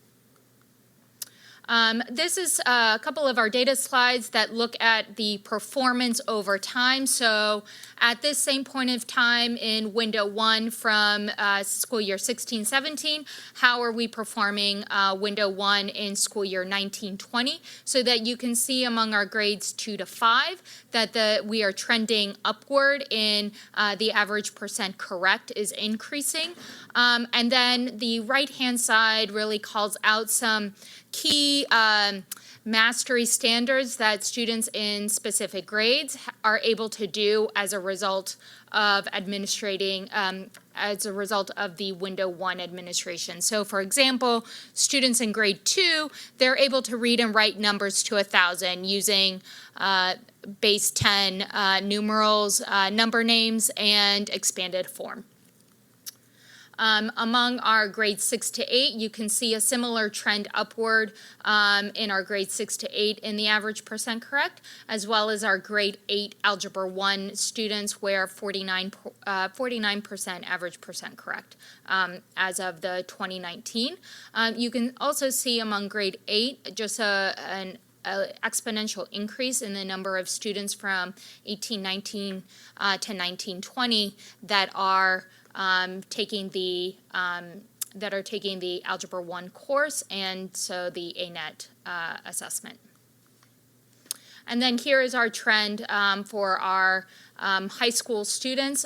S3: This is a couple of our data slides that look at the performance over time. So at this same point of time in window 1 from school year 16-17, how are we performing window 1 in school year 19-20, so that you can see among our grades 2 to 5 that we are trending upward in the average percent correct is increasing. And then the right-hand side really calls out some key mastery standards that students in specific grades are able to do as a result of administrating, as a result of the window 1 administration. So for example, students in grade 2, they're able to read and write numbers to 1,000 using base 10 numerals, number names, and expanded form. Among our grades 6 to 8, you can see a similar trend upward in our grades 6 to 8 in the average percent correct, as well as our grade 8 Algebra 1 students, where 49% average percent correct as of the 2019. You can also see among grade 8 just an exponential increase in the number of students from 18-19 to 19-20 that are taking the Algebra 1 course, and so the ANET assessment. And then here is our trend for our high school students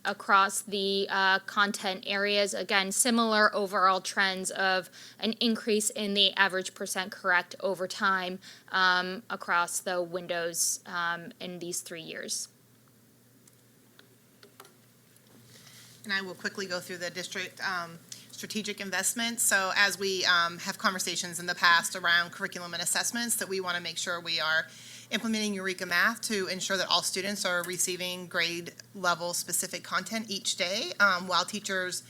S3: across the content areas. Again, similar overall trends of an increase in the average percent correct over time across the windows in these 3 years.
S4: And I will quickly go through the district strategic investments. So as we have conversations in the past around curriculum and assessments, that we want to make sure we are implementing Eureka Math to ensure that all students are receiving grade level specific content each day, while teachers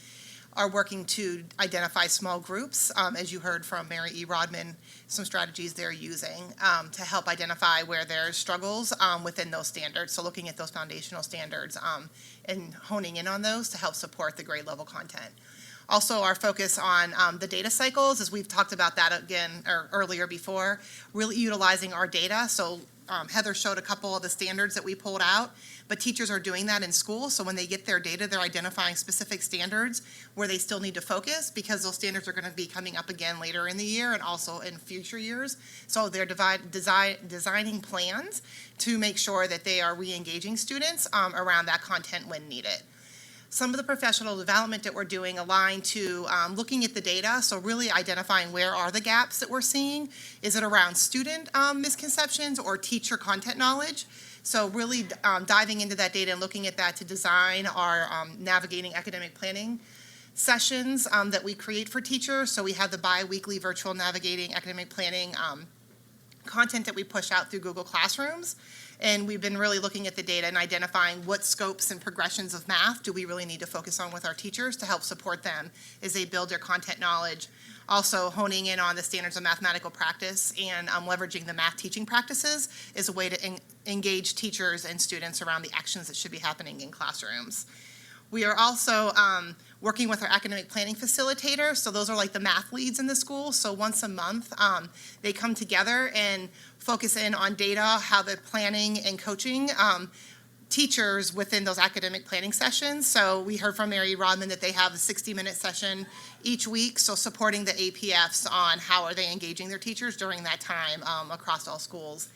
S4: are working to identify small groups, as you heard from Mary E. Rodman, some strategies they're using to help identify where there's struggles within those standards. So looking at those foundational standards and honing in on those to help support the grade level content. Also, our focus on the data cycles, as we've talked about that again or earlier before, really utilizing our data. So Heather showed a couple of the standards that we pulled out, but teachers are doing that in school. So when they get their data, they're identifying specific standards where they still need to focus, because those standards are going to be coming up again later in the year and also in future years. So they're designing plans to make sure that they are re-engaging students around that content when needed. Some of the professional development that we're doing align to looking at the data, so really identifying where are the gaps that we're seeing. Is it around student misconceptions or teacher content knowledge? So really diving into that data and looking at that to design our navigating academic planning sessions that we create for teachers. So we have the bi-weekly virtual navigating academic planning content that we push out through Google Classrooms. And we've been really looking at the data and identifying what scopes and progressions of math do we really need to focus on with our teachers to help support them as they build their content knowledge. Also honing in on the standards of mathematical practice and leveraging the math teaching practices is a way to engage teachers and students around the actions that should be happening in classrooms. We are also working with our academic planning facilitator. So those are like the math leads in the school. So once a month, they come together and focus in on data, how they're planning and coaching teachers within those academic planning sessions. So we heard from Mary Rodman that they have a 60-minute session each week, so supporting the APFs on how are they engaging their teachers during that time across all schools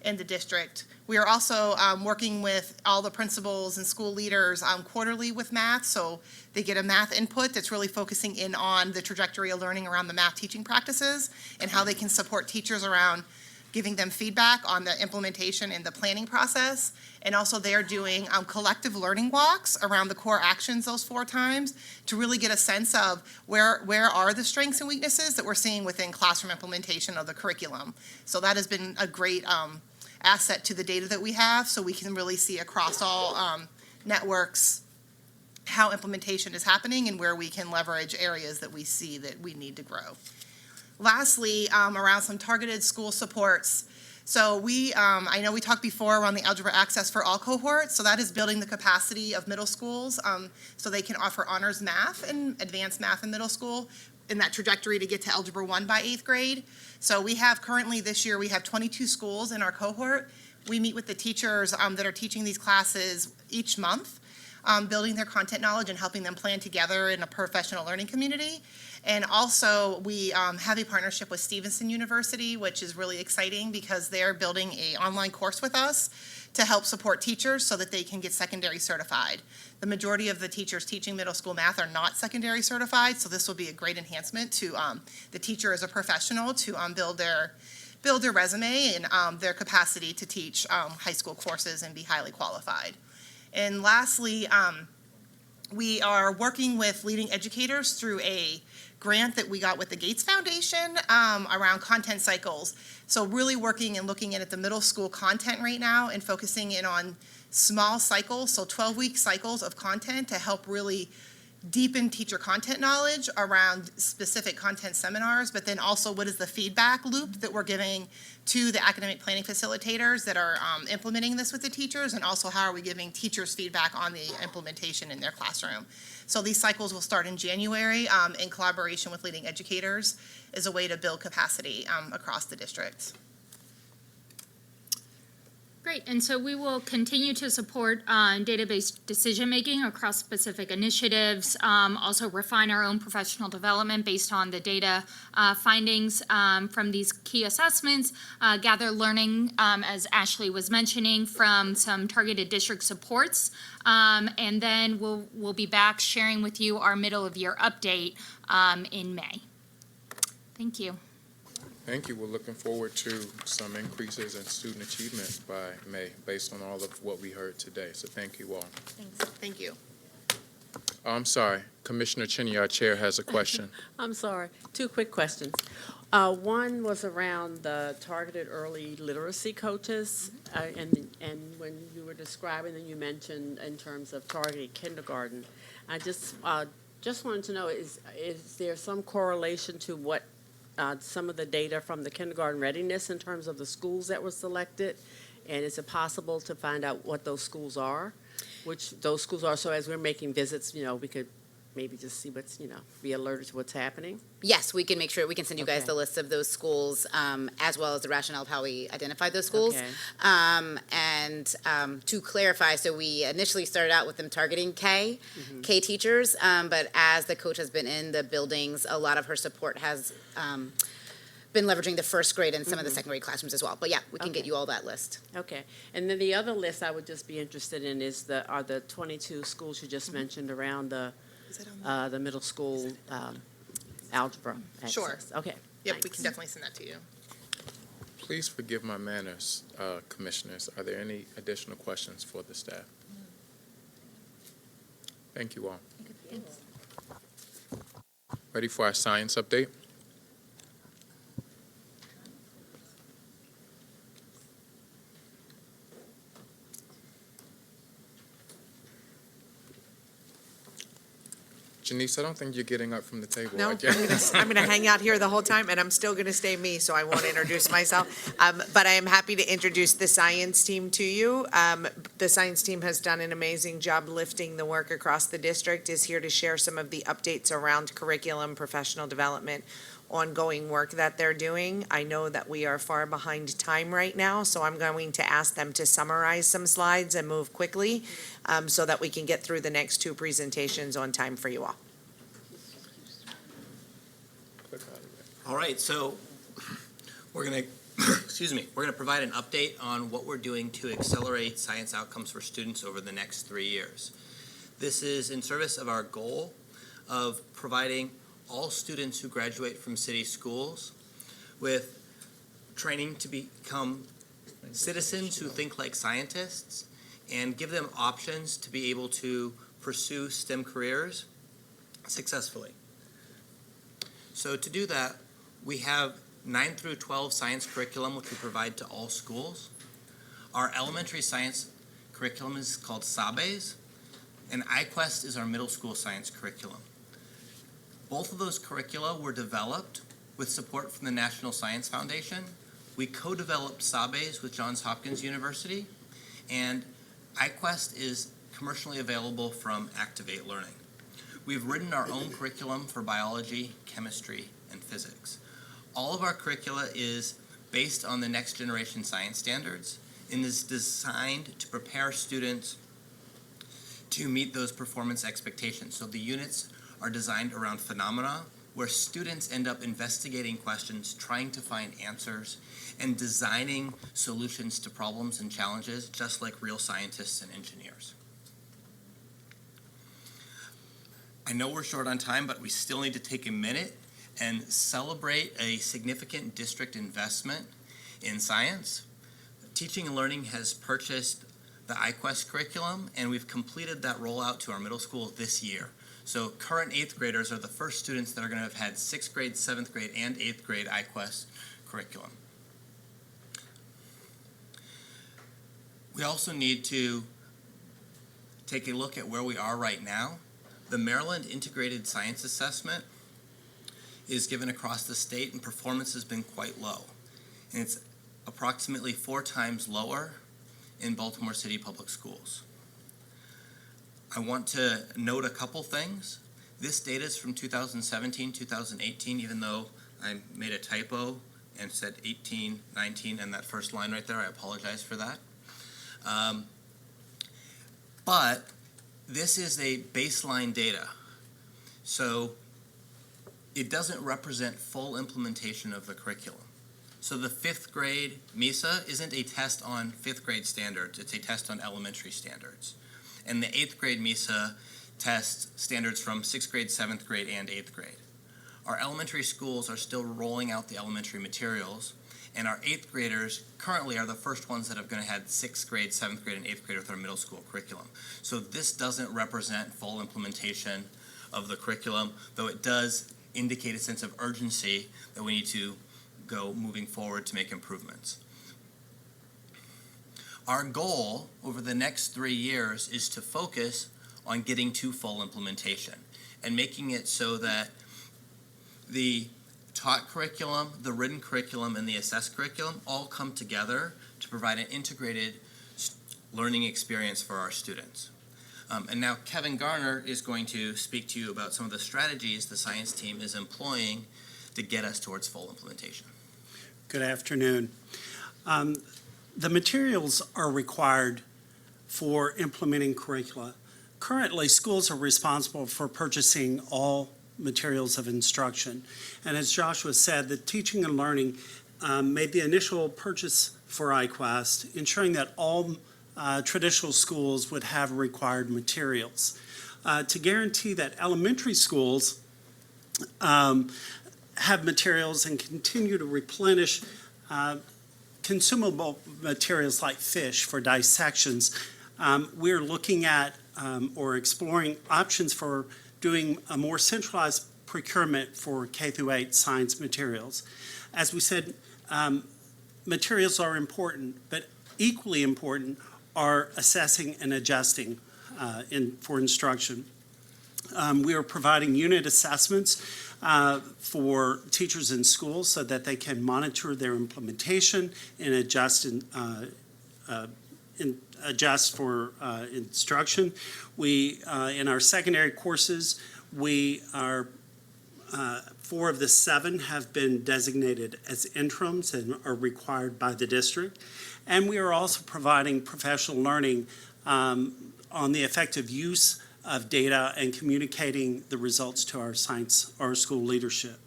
S4: in the district. We are also working with all the principals and school leaders quarterly with math, so they get a math input that's really focusing in on the trajectory of learning around the math teaching practices and how they can support teachers around giving them feedback on the implementation and the planning process. And also they're doing collective learning walks around the core actions those 4 times to really get a sense of where are the strengths and weaknesses that we're seeing within classroom implementation of the curriculum. So that has been a great asset to the data that we have, so we can really see across all networks how implementation is happening and where we can leverage areas that we see that we need to grow. Lastly, around some targeted school supports. So I know we talked before around the algebra access for all cohorts, so that is building the capacity of middle schools so they can offer honors math and advanced math in middle school in that trajectory to get to Algebra 1 by 8th grade. So we have currently this year, we have 22 schools in our cohort. We meet with the teachers that are teaching these classes each month, building their content knowledge and helping them plan together in a professional learning community. And also, we have a partnership with Stevenson University, which is really exciting because they're building an online course with us to help support teachers so that they can get secondary certified. The majority of the teachers teaching middle school math are not secondary certified, so this will be a great enhancement to the teacher as a professional to build their resume and their capacity to teach high school courses and be highly qualified. And lastly, we are working with leading educators through a grant that we got with the Gates Foundation around content cycles. So really working and looking at the middle school content right now and focusing in on small cycles, so 12-week cycles of content to help really deepen teacher content knowledge around specific content seminars, but then also what is the feedback loop that we're giving to the academic planning facilitators that are implementing this with the teachers, and also how are we giving teachers feedback on the implementation in their classroom. So these cycles will start in January in collaboration with leading educators as a way to build capacity across the district.
S3: Great, and so we will continue to support data-based decision-making across specific initiatives, also refine our own professional development based on the data findings from these key assessments, gather learning, as Ashley was mentioning, from some targeted district supports, and then we'll be back sharing with you our middle-of-year update in May. Thank you.
S1: Thank you. We're looking forward to some increases in student achievement by May based on all of what we heard today. So thank you all.
S4: Thanks. Thank you.
S1: Oh, I'm sorry. Commissioner Cheney, our chair, has a question.
S11: I'm sorry. 2 quick questions. One was around the targeted early literacy coaches, and when you were describing, and you mentioned in terms of targeted kindergarten. I just wanted to know, is there some correlation to what some of the data from the kindergarten readiness in terms of the schools that were selected? And is it possible to find out what those schools are, which those schools are, so as we're making visits, we could maybe just see what's, be alerted to what's happening?
S10: Yes, we can make sure, we can send you guys
S11: Okay.
S10: the list of those schools, as well as the rationale of how we identified those schools.
S11: Okay.
S10: To clarify, so we initially started out with them targeting K teachers, but as the coach has been in the buildings, a lot of her support has been leveraging the first grade and some of the second grade classrooms as well. But yeah, we can get
S11: Okay.
S10: you all that list.
S11: Okay. And then the other list I would just be interested in is are the 22 schools you just mentioned around the middle school algebra access.
S4: Sure.
S11: Okay.
S4: Yep, we
S11: thanks.
S4: can definitely send that to you.
S1: Please forgive my manners, commissioners. Are there any additional questions for the staff? Thank you all. Ready for our science update? Janice, I don't think you're getting up from the table.
S5: No,
S1: again.
S5: I'm gonna hang out here the whole time, and I'm still gonna stay me, so I won't introduce myself. But I am happy to introduce the science team to you. The science team has done an amazing job lifting the work across the district, is here to share some of the updates around curriculum, professional development, ongoing work that they're doing. I know that we are far behind time right now, so I'm going to ask them to summarize some slides and move quickly, so that we can get through the next 2 presentations on time for you all.
S12: All right, so we're going to, we're going to provide an update on what we're doing to accelerate science outcomes for students over the next 3 years. This is in service of our goal of providing all students who graduate from city schools with training to become citizens who think like scientists, and give them options to be able to pursue STEM careers successfully. So to do that, we have 9 through 12 science curriculum, which we provide to all schools. Our elementary science curriculum is called SABES, and iQuest is our middle school science curriculum. Both of those curricula were developed with support from the National Science Foundation. We co-developed SABES with Johns Hopkins University, and iQuest is commercially available from Activate Learning. We've written our own curriculum for biology, chemistry, and physics. All of our curricula is based on the next generation science standards and is designed to prepare students to meet those performance expectations. So the units are designed around phenomena where students end up investigating questions, trying to find answers, and designing solutions to problems and challenges, just like real scientists and engineers. I know we're short on time, but we still need to take a minute and celebrate a significant district investment in science. Teaching and Learning has purchased the iQuest curriculum, and we've completed that rollout to our middle school this year. So current 8th graders are the first students that are going to have had 6th grade, 7th grade, and 8th grade iQuest curriculum. We also need to take a look at where we are right now. The Maryland Integrated Science Assessment is given across the state, and performance has been quite low. And it's approximately 4 times lower in Baltimore City Public Schools. I want to note a couple things. This data is from 2017, 2018, even though I made a typo and said 18, 19, and that first line right there, I apologize for that. But this is a baseline data. So it doesn't represent full implementation of the curriculum. So the 5th grade MISA isn't a test on 5th grade standards, it's a test on elementary standards. And the 8th grade MISA tests standards from 6th grade, 7th grade, and 8th grade. Our elementary schools are still rolling out the elementary materials, and our 8th graders currently are the first ones that have going to have 6th grade, 7th grade, and 8th grade with our middle school curriculum. So this doesn't represent full implementation of the curriculum, though it does indicate a sense of urgency that we need to go moving forward to make improvements. Our goal over the next 3 years is to focus on getting to full implementation and making it so that the taught curriculum, the written curriculum, and the assessed curriculum all come together to provide an integrated learning experience for our students. And now Kevin Garner is going to speak to you about some of the strategies the science team is employing to get us towards full implementation.
S13: Good afternoon. The materials are required for implementing curricula. Currently, schools are responsible for purchasing all materials of instruction. And as Joshua said, the Teaching and Learning made the initial purchase for iQuest, ensuring that all traditional schools would have required materials. To guarantee that elementary schools have materials and continue to replenish consumable materials like fish for dissections, we're looking at or exploring options for doing a more centralized procurement for K-8 science materials. As we said, materials are important, but equally important are assessing and adjusting for instruction. We are providing unit assessments for teachers in schools so that they can monitor their implementation and adjust for instruction. We, in our secondary courses, we are 4 of the 7 have been designated as interims and are required by the district. And we are also providing professional learning on the effective use of data and communicating the results to our school leadership.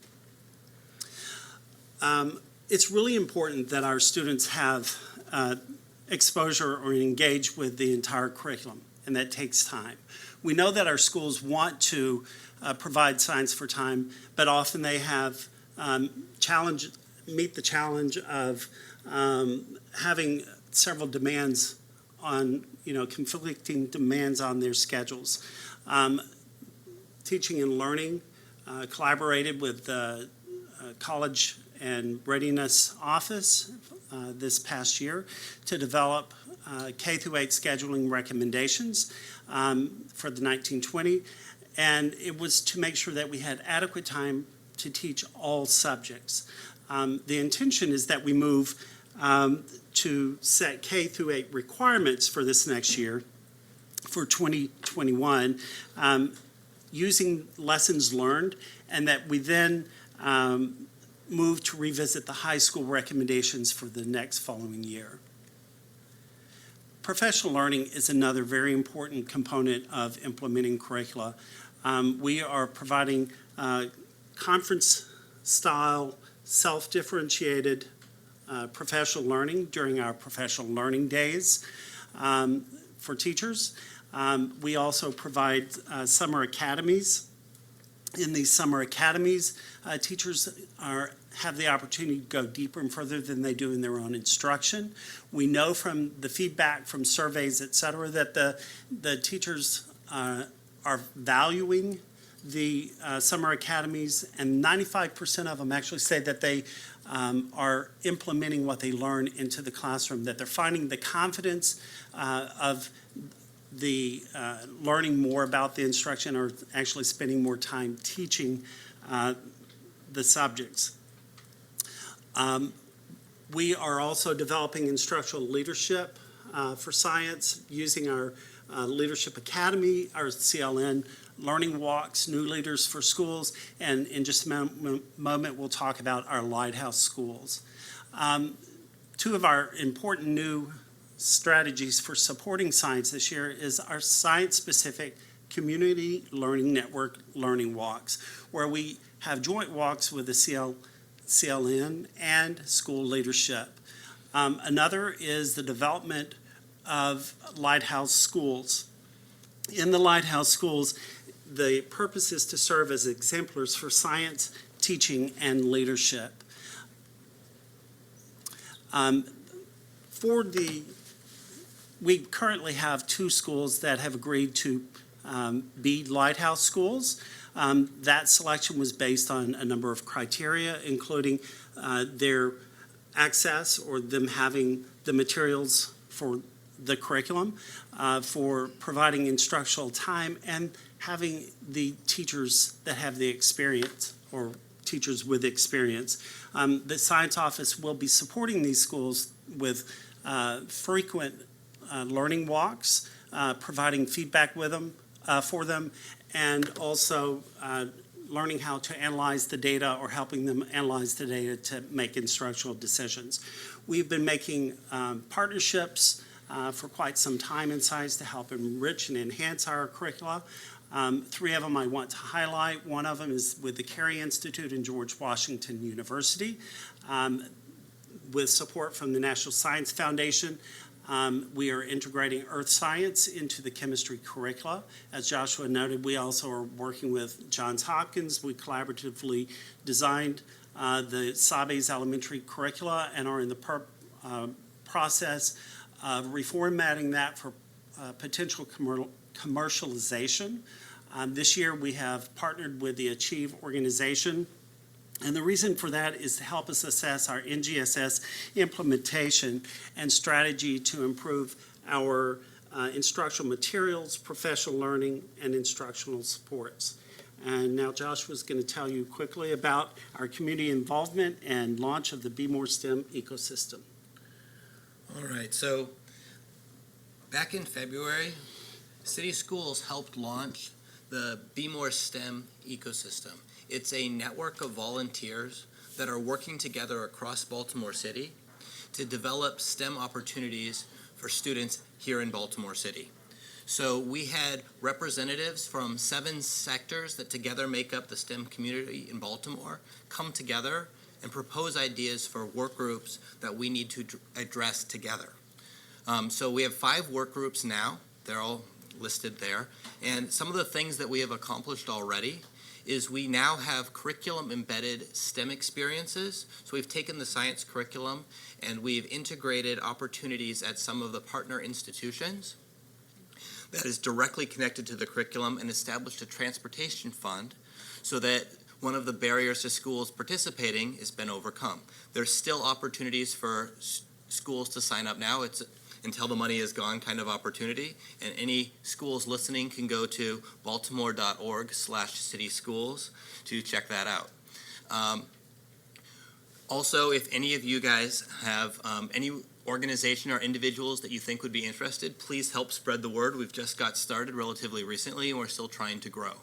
S13: It's really important that our students have exposure or engage with the entire curriculum, and that takes time. We know that our schools want to provide science for time, but often they have meet the challenge of having several demands on, conflicting demands on their schedules. Teaching and Learning collaborated with the College and Readiness Office this past year to develop K through 8 scheduling recommendations for the 1920, and it was to make sure that we had adequate time to teach all subjects. The intention is that we move to set K through 8 requirements for this next year, for 2021, using lessons learned, and that we then move to revisit the high school recommendations for the next following year. Professional learning is another very important component of implementing curricula. We are providing conference-style, self-differentiated professional learning during our professional learning days for teachers. We also provide summer academies. In these summer academies, teachers have the opportunity to go deeper and further than they do in their own instruction. We know from the feedback from surveys, et cetera, that the teachers are valuing the summer academies, and 95% of them actually say that they are implementing what they learn into the classroom, that they're finding the confidence of the learning more about the instruction, or actually spending more time teaching the subjects. We are also developing instructional leadership for science using our Leadership Academy, our CLN learning walks, new leaders for schools, and in just a moment we'll talk about our lighthouse schools. Two of our important new strategies for supporting science this year is our science-specific community learning network learning walks, where we have joint walks with the CLN and school leadership. Another is the development of lighthouse schools. In the lighthouse schools, the purpose is to serve as exemplars for science, teaching, and leadership. We currently have 2 schools that have agreed to be lighthouse schools. That selection was based on a number of criteria, including their access, or them having the materials for the curriculum, for providing instructional time, and having the teachers that have the experience, or teachers with experience. The science office will be supporting these schools with frequent learning walks, providing feedback with them, for them, and also learning how to analyze the data, or helping them analyze the data to make instructional decisions. We've been making partnerships for quite some time in science to help enrich and enhance our curricula. 3 of them I want to highlight. One of them is with the Carey Institute and George Washington University, with support from the National Science Foundation. We are integrating earth science into the chemistry curricula. As Joshua noted, we also are working with Johns Hopkins. We collaboratively designed the Sabes Elementary curricula and are in the process of reformatting that for potential commercialization. This year we have partnered with the Achieve organization, and the reason for that is to help us assess our NGSS implementation and strategy to improve our instructional materials, professional learning, and instructional supports. And now Joshua's going to tell you quickly about our community involvement and launch of the Be More STEM ecosystem.
S12: All right, so back in February, City Schools helped launch the Be More STEM ecosystem. It's a network of volunteers that are working together across Baltimore City to develop STEM opportunities for students here in Baltimore City. So we had representatives from 7 sectors that together make up the STEM community in Baltimore come together and propose ideas for work groups that we need to address together. So we have 5 work groups now. They're all listed there. And some of the things that we have accomplished already is we now have curriculum-embedded STEM experiences. So we've taken the science curriculum and we've integrated opportunities at some of the partner institutions that is directly connected to the curriculum and established a transportation fund so that one of the barriers to schools participating has been overcome. There's still opportunities for schools to sign up now. It's until the money is gone kind of opportunity. And any schools listening can go to baltimore.org/cityschools to check that out. Also, if any of you guys have any organization or individuals that you think would be interested, please help spread the word. We've just got started relatively recently and we're still trying to grow.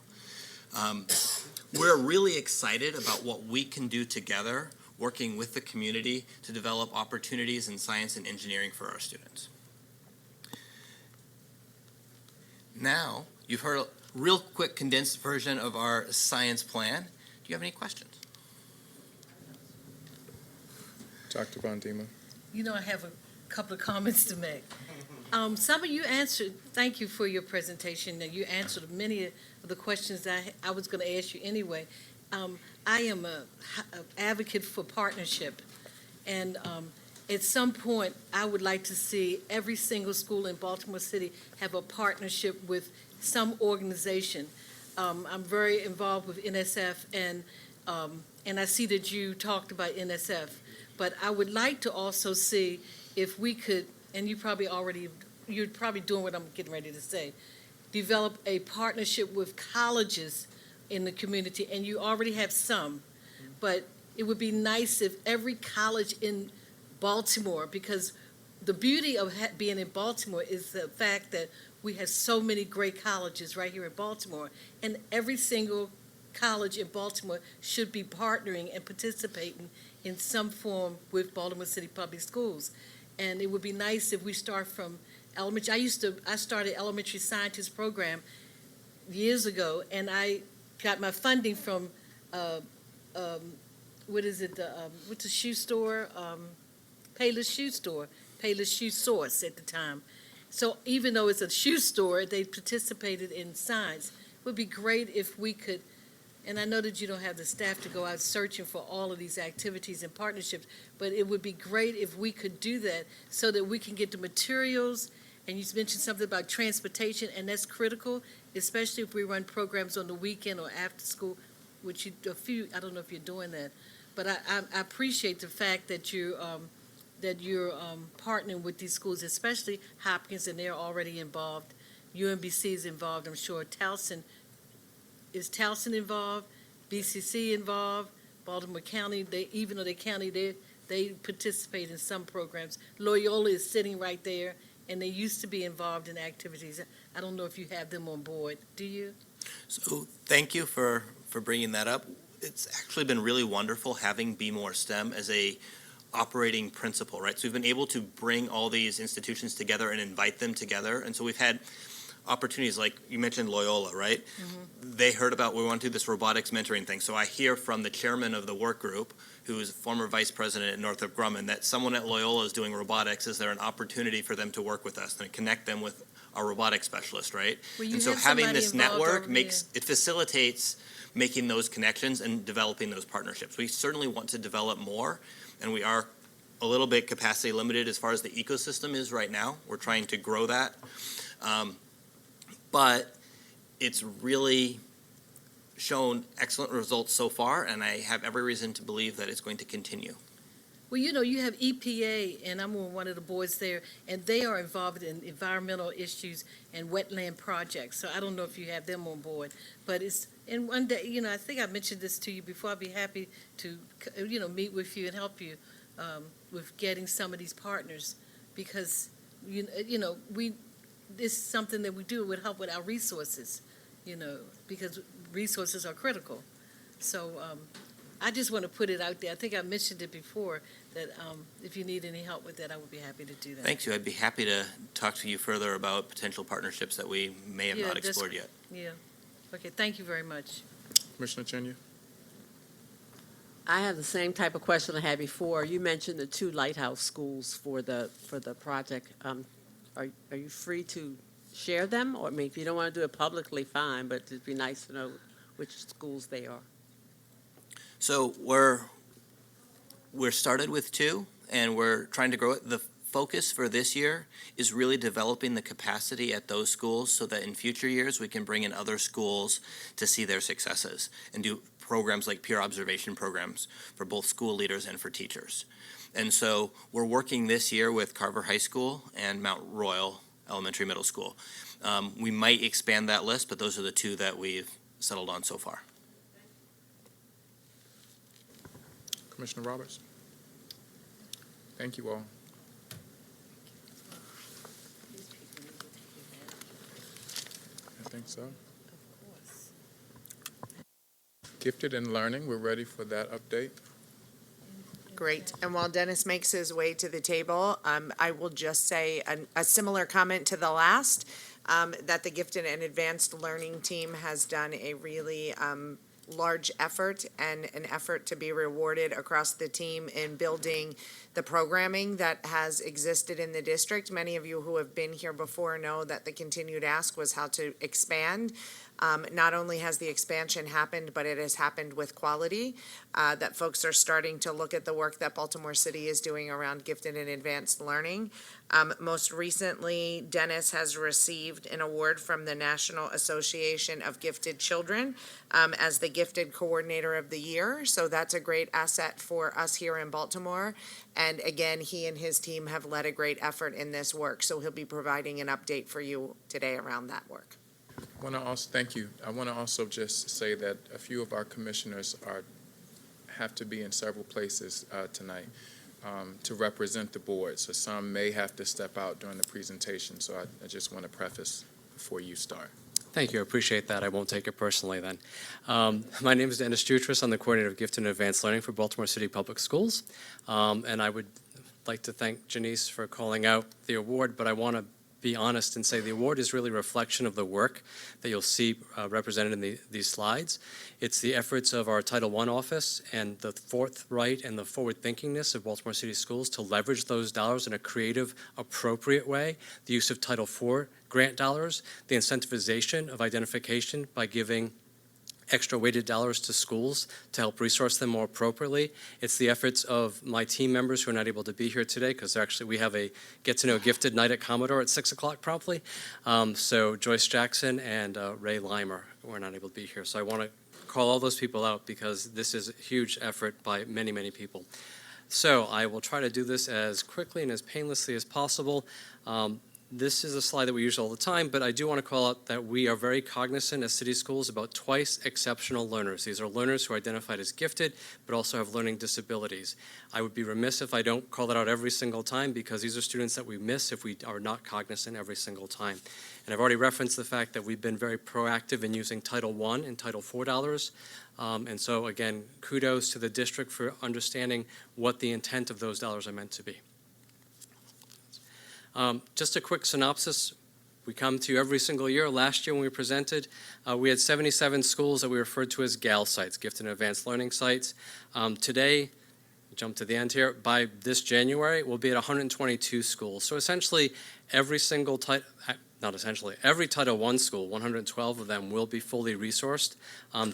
S12: We're really excited about what we can do together working with the community to develop opportunities in science and engineering for our students. Now, you've heard a real quick condensed version of our science plan. Do you have any questions?
S1: Dr. Von Diemen.
S9: You know, I have a couple of comments to make. Some of you answered, thank you for your presentation. You answered many of the questions that I was going to ask you anyway. I am an advocate for partnership, and at some point, I would like to see every single school in Baltimore City have a partnership with some organization. I'm very involved with NSF, and I see that you talked about NSF, but I would like to also see if we could, and you're probably doing what I'm getting ready to say, develop a partnership with colleges in the community, and you already have some, but it would be nice if every college in Baltimore, because the beauty of being in Baltimore is the fact that we have so many great colleges right here in Baltimore, and every single college in Baltimore should be partnering and participating in some form with Baltimore City Public Schools. And it would be nice if we start from elementary. I started elementary scientist program years ago, and I got my funding from what's the shoe store? Payless Shoe Store, Payless Shoe Source at the time. So even though it's a shoe store, they participated in science. It would be great if we could, and I know that you don't have the staff to go out searching for all of these activities and partnerships, but it would be great if we could do that so that we can get the materials. And you mentioned something about transportation, and that's critical, especially if we run programs on the weekend or after school, which I don't know if you're doing that. But I appreciate the fact that you're partnering with these schools, especially Hopkins, and they're already involved. UMBC is involved, I'm sure. Is Towson involved? BCC involved? Baltimore County, even though they county, they participate in some programs. Loyola is sitting right there, and they used to be involved in activities. I don't know if you have them on board. Do you?
S12: So thank you for bringing that up. It's actually been really wonderful having Be More STEM as a operating principle, right? So we've been able to bring all these institutions together and invite them together. And so we've had opportunities like you mentioned Loyola, right? Mm-hmm. They heard about, we want to do this robotics mentoring thing. So I hear from the chairman of the work group, who is former vice president at Northrop Grumman, that someone at Loyola is doing robotics. Is there an opportunity for them to work with us and connect them with our robotics specialist, right?
S9: Well,
S12: and so having this network it facilitates making those connections and developing those partnerships. We certainly want to develop more, and we are a little bit capacity limited as far as the ecosystem is right now. We're trying to grow that. But it's really shown excellent results so far, and I have every reason to believe that it's going to continue.
S9: Well, you know, you have EPA, and I'm on one of the boards there, and they are involved in environmental issues and wetland projects. So I don't know if you have them on board, but and one day, you know, I think I mentioned this to you before. I'd be happy to, you know, meet with you and help you with getting some of these partners, because you know, this is something that we do. It would help with our resources, you know, because resources are critical. So I just want to put it out there. I think I mentioned it before, that if you need any help with that, I would be happy to do that.
S12: Thank you. I'd be happy to talk to you further about potential partnerships that we may have not explored yet.
S9: Yeah. Okay, thank you very much.
S1: Commissioner Chenya?
S11: I have the same type of question I had before. You mentioned the 2 lighthouse schools for the project. Are you free to share them? Or I mean, if you don't want to do it publicly, fine, but it'd be nice to know which schools they are?
S12: So we're started with 2, and we're trying to grow it. The focus for this year is really developing the capacity at those schools so that in future years we can bring in other schools to see their successes and do programs like peer observation programs for both school leaders and for teachers. And so we're working this year with Carver High School and Mount Royal Elementary Middle School. We might expand that list, but those are the 2 that we've settled on so far.
S1: Commissioner Roberts? Thank you all. I think so. Gifted and Learning, we're ready for that update.
S5: Great. And while Dennis makes his way to the table, I will just say a similar comment to the last, that the Gifted and Advanced Learning team has done a really large effort and an effort to be rewarded across the team in building the programming that has existed in the district. Many of you who have been here before know that the continued ask was how to expand. Not only has the expansion happened, but it has happened with quality, that folks are starting to look at the work that Baltimore City is doing around gifted and advanced learning. Most recently, Dennis has received an award from the National Association of Gifted Children as the Gifted Coordinator of the Year. So that's a great asset for us here in Baltimore. And again, he and his team have led a great effort in this work. So he'll be providing an update for you today around that work.
S1: Thank you. I want to also just say that a few of our commissioners have to be in several places tonight to represent the board. So some may have to step out during the presentation. So I just want to preface before you start.
S14: Thank you. I appreciate that. I won't take it personally then. My name is Dennis Jutras. I'm the coordinator of Gifted and Advanced Learning for Baltimore City Public Schools. And I would like to thank Janice for calling out the award, but I want to be honest and say the award is really a reflection of the work that you'll see represented in these slides. It's the efforts of our Title I office and the forthright and the forward-thinkingness of Baltimore City Schools to leverage those dollars in a creative, appropriate way, the use of Title IV grant dollars, the incentivization of identification by giving extra weighted dollars to schools to help resource them more appropriately. It's the efforts of my team members who are not able to be here today because actually we have a Get to Know Gifted night at Commodore at 6 o'clock promptly. So Joyce Jackson and Ray Limer were not able to be here. So I want to call all those people out because this is a huge effort by many, many people. So I will try to do this as quickly and as painlessly as possible. This is a slide that we use all the time, but I do want to call out that we are very cognizant as city schools about twice exceptional learners. These are learners who are identified as gifted, but also have learning disabilities. I would be remiss if I don't call that out every single time because these are students that we miss if we are not cognizant every single time. And I've already referenced the fact that we've been very proactive in using Title I and Title IV dollars. And so again, kudos to the district for understanding what the intent of those dollars are meant to be. Just a quick synopsis. We come to you every single year. Last year when we presented, we had 77 schools that we referred to as GAL sites, Gifted and Advanced Learning sites. Today, jump to the end here, by this January, we'll be at 122 schools. So essentially, every single every Title I school, 112 of them, will be fully resourced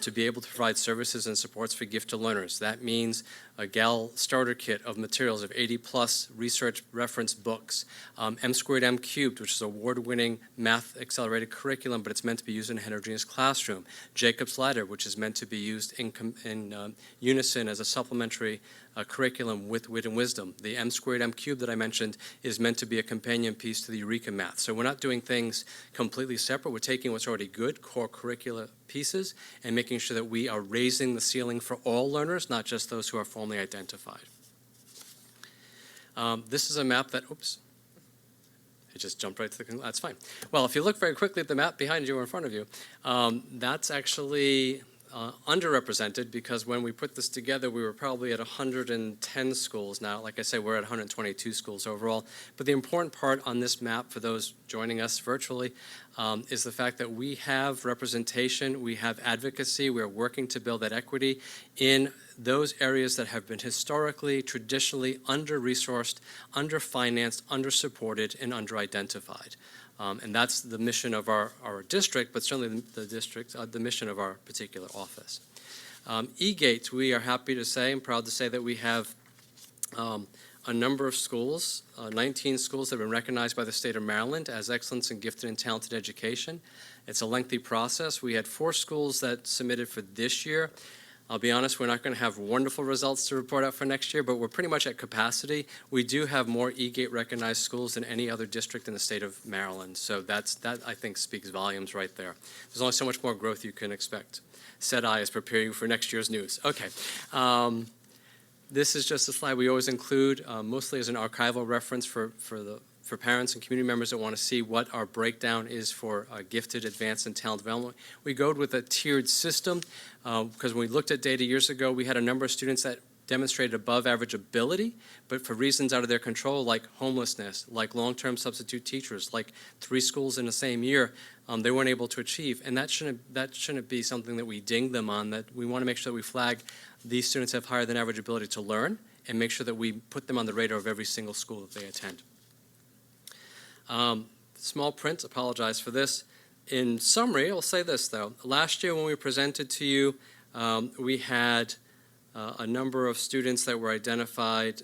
S14: to be able to provide services and supports for gifted learners. That means a GAL starter kit of materials of 80-plus research reference books, M² M cubed, which is an award-winning math accelerated curriculum, but it's meant to be used in a heterogeneous classroom. Jacob's Ladder, which is meant to be used in unison as a supplementary curriculum with wit and wisdom. The M² M cubed that I mentioned is meant to be a companion piece to the Eureka Math. So we're not doing things completely separate. We're taking what's already good, core curricula pieces, and making sure that we are raising the ceiling for all learners, not just those who are formally identified. This is a map that, oops, it just jumped right to the, that's fine. Well, if you look very quickly at the map behind you or in front of you, that's actually underrepresented because when we put this together, we were probably at 110 schools now. Like I said, we're at 122 schools overall. But the important part on this map for those joining us virtually is the fact that we have representation, we have advocacy, we're working to build that equity in those areas that have been historically, traditionally under-resourced, under-financed, under-supported, and under-identified. And that's the mission of our district, but certainly the mission of our particular office. E-Gate, we are happy to say and proud to say that we have a number of schools, 19 schools that have been recognized by the state of Maryland as excellence in gifted and talented education. It's a lengthy process. We had 4 schools that submitted for this year. I'll be honest, we're not going to have wonderful results to report out for next year, but we're pretty much at capacity. We do have more E-Gate recognized schools than any other district in the state of Maryland. So that I think speaks volumes right there. There's only so much more growth you can expect. Said I as preparing you for next year's news. Okay. This is just a slide we always include, mostly as an archival reference for parents and community members that want to see what our breakdown is for gifted, advanced, and talent development. We go with a tiered system because when we looked at data years ago, we had a number of students that demonstrated above average ability, but for reasons out of their control, like homelessness, like long-term substitute teachers, like 3 schools in the same year, they weren't able to achieve. And that shouldn't be something that we ding them on. That we want to make sure that we flag these students have higher than average ability to learn and make sure that we put them on the radar of every single school that they attend. Small print, apologize for this. In summary, I'll say this though. Last year when we presented to you, we had a number of students that were identified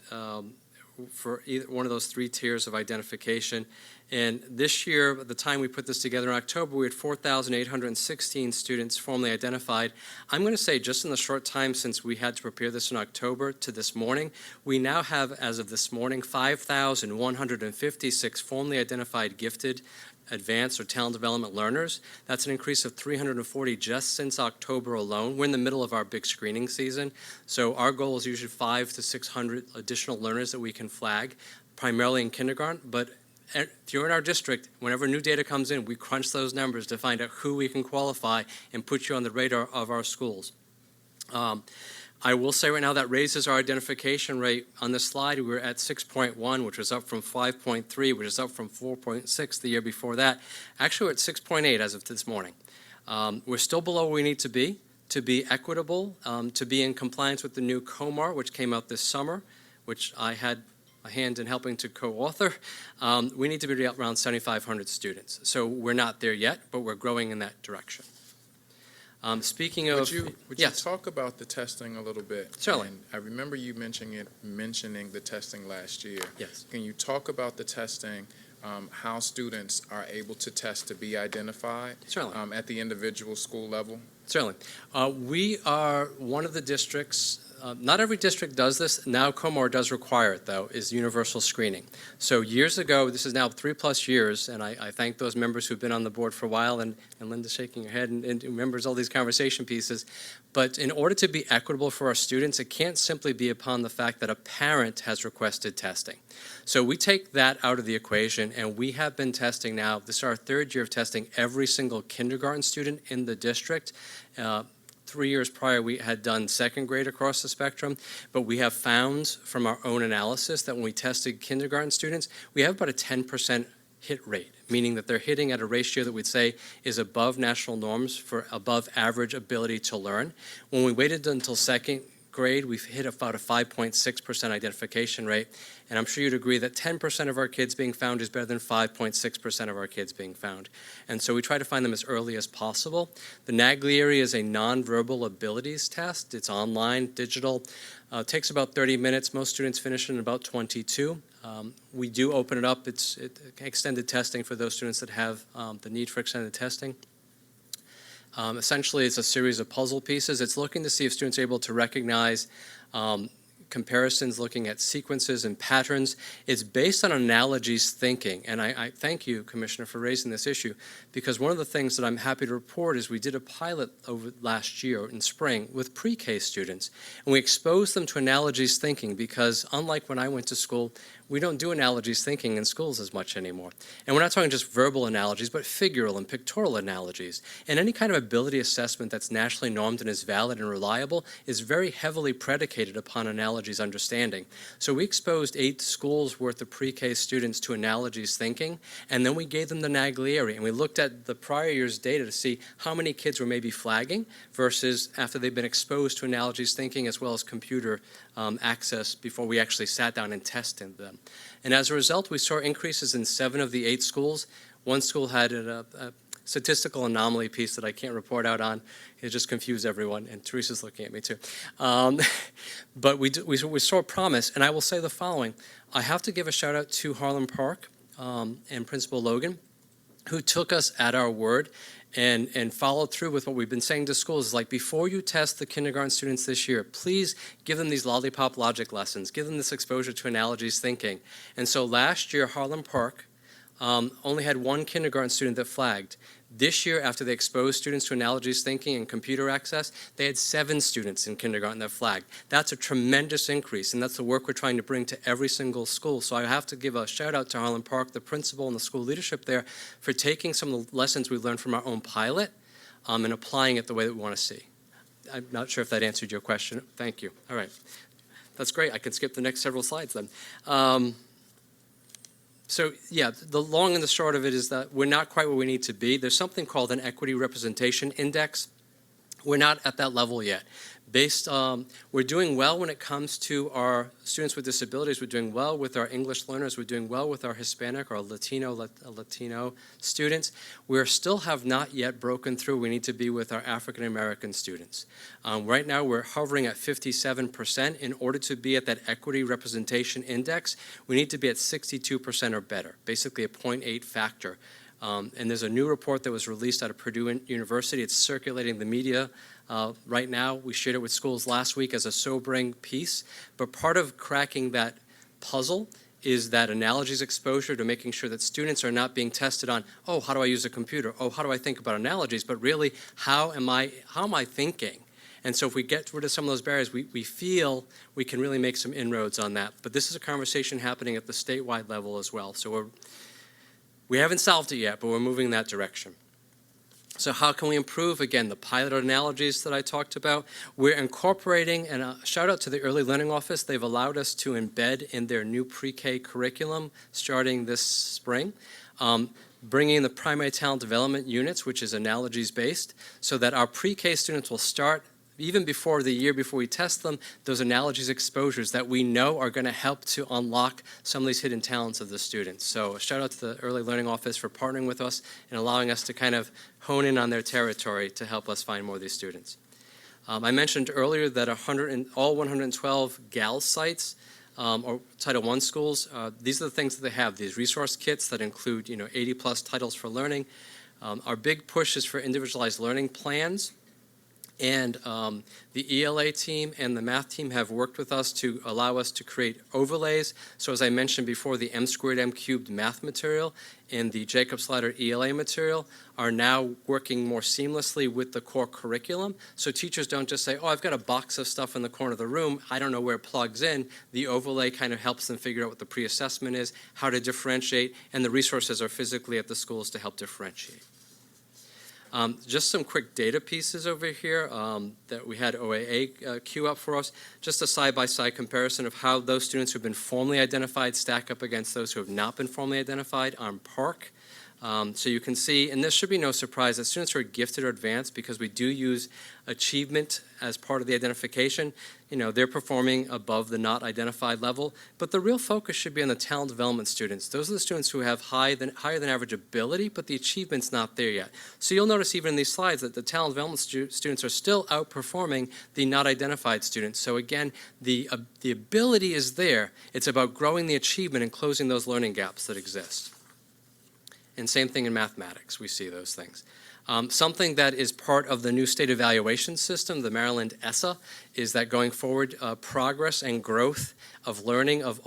S14: for either one of those 3 tiers of identification. And this year, at the time we put this together in October, we had 4,816 students formally identified. I'm going to say just in the short time since we had to prepare this in October to this morning, we now have, as of this morning, 5,156 formally identified gifted, advanced, or talent development learners. That's an increase of 340 just since October alone. We're in the middle of our big screening season, so our goal is usually 500 to 600 additional learners that we can flag, primarily in kindergarten, but if you're in our district, whenever new data comes in, we crunch those numbers to find out who we can qualify and put you on the radar of our schools. I will say right now that raises our identification rate. On this slide, we were at 6.1, which was up from 5.3, which is up from 4.6 the year before that. Actually, we're at 6.8 as of this morning. We're still below where we need to be equitable, to be in compliance with the new COMAR, which came out this summer, which I had a hand in helping to co-author. We need to be around 7,500 students. So we're not there yet, but we're growing in that direction. Speaking of,
S1: would you talk about the testing a little bit?
S14: Certainly.
S1: And I remember you mentioning the testing last year.
S14: Yes.
S1: Can you talk about the testing, how students are able to test to be identified?
S14: Certainly.
S1: At the individual school level?
S14: Certainly. We are one of the districts, not every district does this. Now COMAR does require it, though, is universal screening. So years ago, this is now 3+ years, and I thank those members who've been on the board for a while, and Linda shaking her head and remembers all these conversation pieces. But in order to be equitable for our students, it can't simply be upon the fact that a parent has requested testing. So we take that out of the equation, and we have been testing now. This is our 3rd year of testing every single kindergarten student in the district. 3 years prior, we had done 2nd grade across the spectrum, but we have found from our own analysis that when we tested kindergarten students, we have about a 10% hit rate, meaning that they're hitting at a ratio that we'd say is above national norms for above average ability to learn. When we waited until 2nd grade, we've hit about a 5.6% identification rate, and I'm sure you'd agree that 10% of our kids being found is better than 5.6% of our kids being found. And so we try to find them as early as possible. The Naglieri is a nonverbal abilities test. It's online, digital. Takes about 30 minutes. Most students finish in about 22. We do open it up. It's extended testing for those students that have the need for extended testing. Essentially, it's a series of puzzle pieces. It's looking to see if students are able to recognize comparisons, looking at sequences and patterns. It's based on analogies thinking, and I thank you, Commissioner, for raising this issue, because one of the things that I'm happy to report is we did a pilot over last year in spring with pre-K students, and we exposed them to analogies thinking because unlike when I went to school, we don't do analogies thinking in schools as much anymore. And we're not talking just verbal analogies, but figural and pictorial analogies. And any kind of ability assessment that's nationally normed and is valid and reliable is very heavily predicated upon analogies understanding. So we exposed 8 schools worth of pre-K students to analogies thinking, and then we gave them the Naglieri, and we looked at the prior year's data to see how many kids were maybe flagging versus after they've been exposed to analogies thinking as well as computer access before we actually sat down and tested them. And as a result, we saw increases in 7 of the 8 schools. One school had a statistical anomaly piece that I can't report out on. It just confused everyone, and Teresa's looking at me too. But we saw promise, and I will say the following. I have to give a shout out to Harlem Park and Principal Logan, who took us at our word and followed through with what we've been saying to schools. Like, before you test the kindergarten students this year, please give them these lollipop logic lessons, give them this exposure to analogies thinking. And so last year, Harlem Park only had one kindergarten student that flagged. This year, after they exposed students to analogies thinking and computer access, they had 7 students in kindergarten that flagged. That's a tremendous increase, and that's the work we're trying to bring to every single school. So I have to give a shout out to Harlem Park, the principal and the school leadership there, for taking some of the lessons we learned from our own pilot and applying it the way that we want to see. I'm not sure if that answered your question. Thank you. All right. That's great. I can skip the next several slides then. So yeah, the long and the short of it is that we're not quite where we need to be. There's something called an equity representation index. We're not at that level yet. We're doing well when it comes to our students with disabilities. We're doing well with our English learners. We're doing well with our Hispanic or Latino students. We still have not yet broken through. We need to be with our African American students. Right now, we're hovering at 57%. In order to be at that equity representation index, we need to be at 62% or better, basically a 0.8 factor. And there's a new report that was released out of Purdue University. It's circulating the media right now. We shared it with schools last week as a sobering piece. But part of cracking that puzzle is that analogies exposure to making sure that students are not being tested on, oh, how do I use a computer? Oh, how do I think about analogies? But really, how am I thinking? And so if we get rid of some of those barriers, we feel we can really make some inroads on that. But this is a conversation happening at the statewide level as well. So we haven't solved it yet, but we're moving in that direction. So how can we improve? Again, the pilot analogies that I talked about. We're incorporating, and a shout out to the Early Learning Office. They've allowed us to embed in their new pre-K curriculum starting this spring, bringing the primary talent development units, which is analogies based, so that our pre-K students will start even before the year before we test them, those analogies exposures that we know are going to help to unlock some of these hidden talents of the students. So a shout out to the Early Learning Office for partnering with us and allowing us to kind of hone in on their territory to help us find more of these students. I mentioned earlier that all 112 GAL sites or Title I schools, these are the things that they have, these resource kits that include 80 plus titles for learning. Our big push is for individualized learning plans. And the ELA team and the math team have worked with us to allow us to create overlays. So as I mentioned before, the M squared M cubed math material and the Jacob's Ladder ELA material are now working more seamlessly with the core curriculum. So teachers don't just say, oh, I've got a box of stuff in the corner of the room. I don't know where it plugs in. The overlay kind of helps them figure out what the pre-assessment is, how to differentiate, and the resources are physically at the schools to help differentiate. Just some quick data pieces over here that we had OAA queue up for us. Just a side-by-side comparison of how those students who have been formally identified stack up against those who have not been formally identified on PARC. So you can see, and this should be no surprise, that students who are gifted or advanced, because we do use achievement as part of the identification, they're performing above the not identified level. But the real focus should be on the talent development students. Those are the students who have higher than average ability, but the achievement's not there yet. So you'll notice even in these slides that the talent development students are still outperforming the not identified students. So again, the ability is there. It's about growing the achievement and closing those learning gaps that exist. And same thing in mathematics, we see those things. Something that is part of the new state evaluation system, the Maryland ESSA, is that going forward, progress and growth of learning of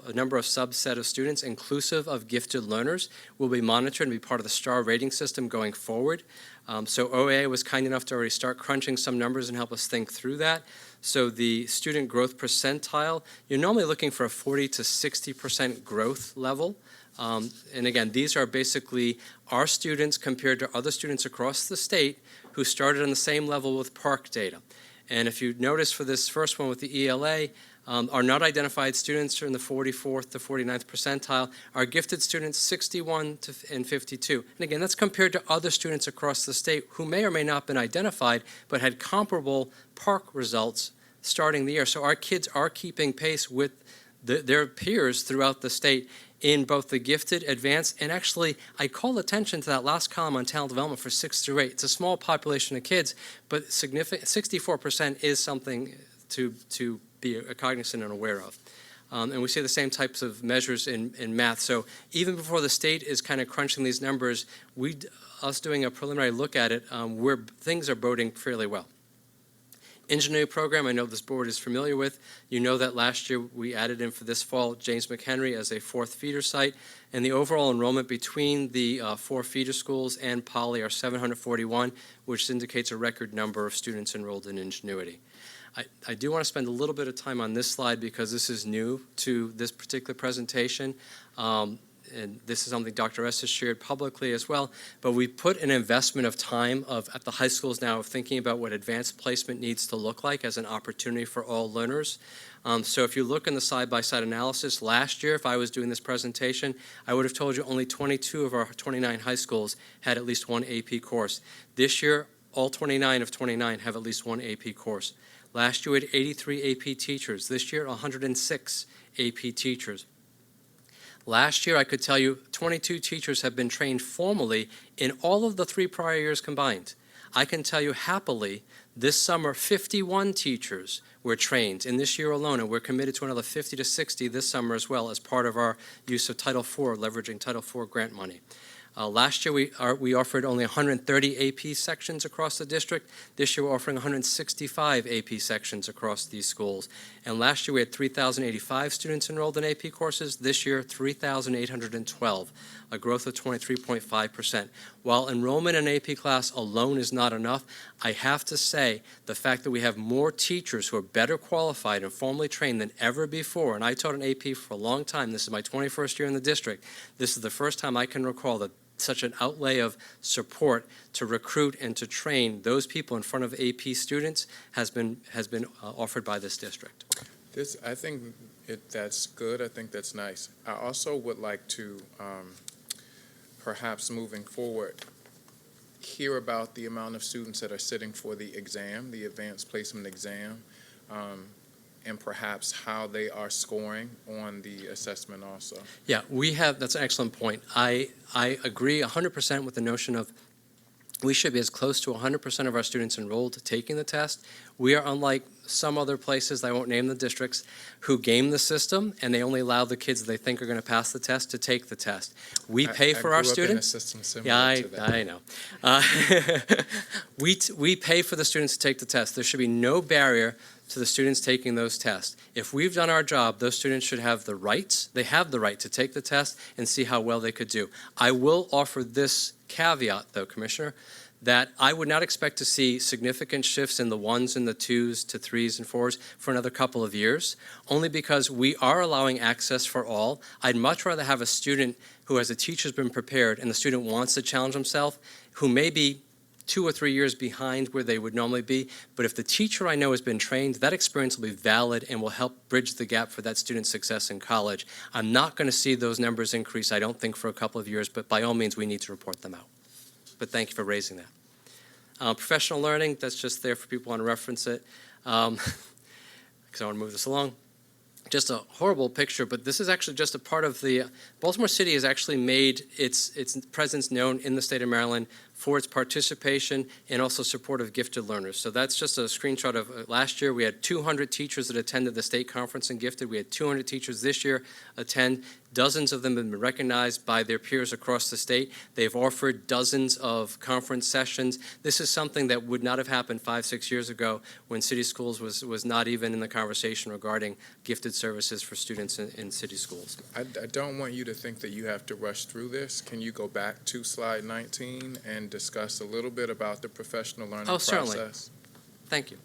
S14: a number of subset of students, inclusive of gifted learners, will be monitored and be part of the STAR rating system going forward. So OAA was kind enough to already start crunching some numbers and help us think through that. So the student growth percentile, you're normally looking for a 40 to 60% growth level. And again, these are basically our students compared to other students across the state who started on the same level with PARC data. And if you notice for this first one with the ELA, our not identified students are in the 44th to 49th percentile. Our gifted students, 61 and 52. And again, that's compared to other students across the state who may or may not have been identified, but had comparable PARC results starting the year. So our kids are keeping pace with their peers throughout the state in both the gifted, advanced, and actually, I call attention to that last column on talent development for 6 through 8. It's a small population of kids, but significant, 64% is something to be cognizant and aware of. And we see the same types of measures in math. So even before the state is kind of crunching these numbers, us doing a preliminary look at it, things are boding fairly well. Engineering program, I know this board is familiar with. You know that last year we added in for this fall James McHenry as a 4th feeder site, and the overall enrollment between the 4 feeder schools and Poly are 741, which indicates a record number of students enrolled in Ingenuity. I do want to spend a little bit of time on this slide because this is new to this particular presentation. And this is something Dr. S has shared publicly as well, but we put an investment of time at the high schools now of thinking about what advanced placement needs to look like as an opportunity for all learners. So if you look in the side-by-side analysis, last year, if I was doing this presentation, I would have told you only 22 of our 29 high schools had at least one AP course. This year, all 29 of 29 have at least one AP course. Last year, we had 83 AP teachers. This year, 106 AP teachers. Last year, I could tell you 22 teachers have been trained formally in all of the 3 prior years combined. I can tell you happily, this summer, 51 teachers were trained in this year alone, and we're committed to another 50 to 60 this summer as well as part of our use of Title IV, leveraging Title IV grant money. Last year, we offered only 130 AP sections across the district. This year, we're offering 165 AP sections across these schools. And last year, we had 3,085 students enrolled in AP courses. This year, 3,812, a growth of 23.5%. While enrollment in AP class alone is not enough, I have to say the fact that we have more teachers who are better qualified and formally trained than ever before, and I taught an AP for a long time. This is my 21st year in the district. This is the first time I can recall that such an outlay of support to recruit and to train those people in front of AP students has been offered by this district.
S1: I think that's good. I think that's nice. I also would like to, perhaps moving forward, hear about the amount of students that are sitting for the exam, the advanced placement exam, and perhaps how they are scoring on the assessment also.
S14: Yeah, that's an excellent point. I agree 100% with the notion of we should be as close to 100% of our students enrolled taking the test. We are unlike some other places, I won't name the districts, who game the system and they only allow the kids that they think are going to pass the test to take the test. We pay for our students.
S1: I grew up in a system similar to that.
S14: I know. We pay for the students to take the test. There should be no barrier to the students taking those tests. If we've done our job, those students should have the rights. They have the right to take the test and see how well they could do. I will offer this caveat, though, Commissioner, that I would not expect to see significant shifts in the 1s and the 2s to 3s and 4s for another couple of years, only because we are allowing access for all. I'd much rather have a student who, as a teacher, has been prepared and the student wants to challenge himself, who may be 2 or 3 years behind where they would normally be, but if the teacher I know has been trained, that experience will be valid and will help bridge the gap for that student's success in college. I'm not going to see those numbers increase, I don't think, for a couple of years, but by all means, we need to report them out. But thank you for raising that. Professional learning, that's just there for people who want to reference it, because I want to move this along. Just a horrible picture, but this is actually just a part of the, Baltimore City has actually made its presence known in the state of Maryland for its participation and also support of gifted learners. So that's just a screenshot of last year. We had 200 teachers that attended the state conference in gifted. We had 200 teachers this year attend. Dozens of them have been recognized by their peers across the state. They've offered dozens of conference sessions. This is something that would not have happened 5-6 years ago when city schools was not even in the conversation regarding gifted services for students in city schools.
S1: I don't want you to think that you have to rush through this. Can you go back to slide 19 and discuss a little bit about the professional learning process?
S14: Certainly. Thank you.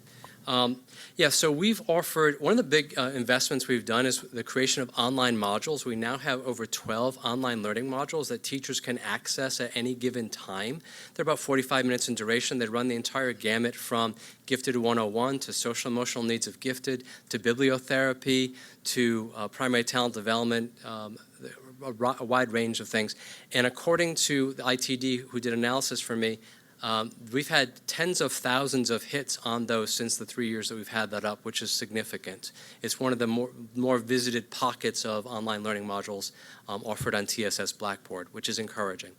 S14: Yeah, so we've offered, one of the big investments we've done is the creation of online modules. We now have over 12 online learning modules that teachers can access at any given time. They're about 45 minutes in duration. They run the entire gamut from Gifted 101 to social emotional needs of gifted to bibliotherapy to primary talent development, a wide range of things. And according to the ITD, who did analysis for me, We've had tens of thousands of hits on those since the 3 years that we've had that up, which is significant. It's one of the more visited pockets of online learning modules offered on TSS Blackboard, which is encouraging.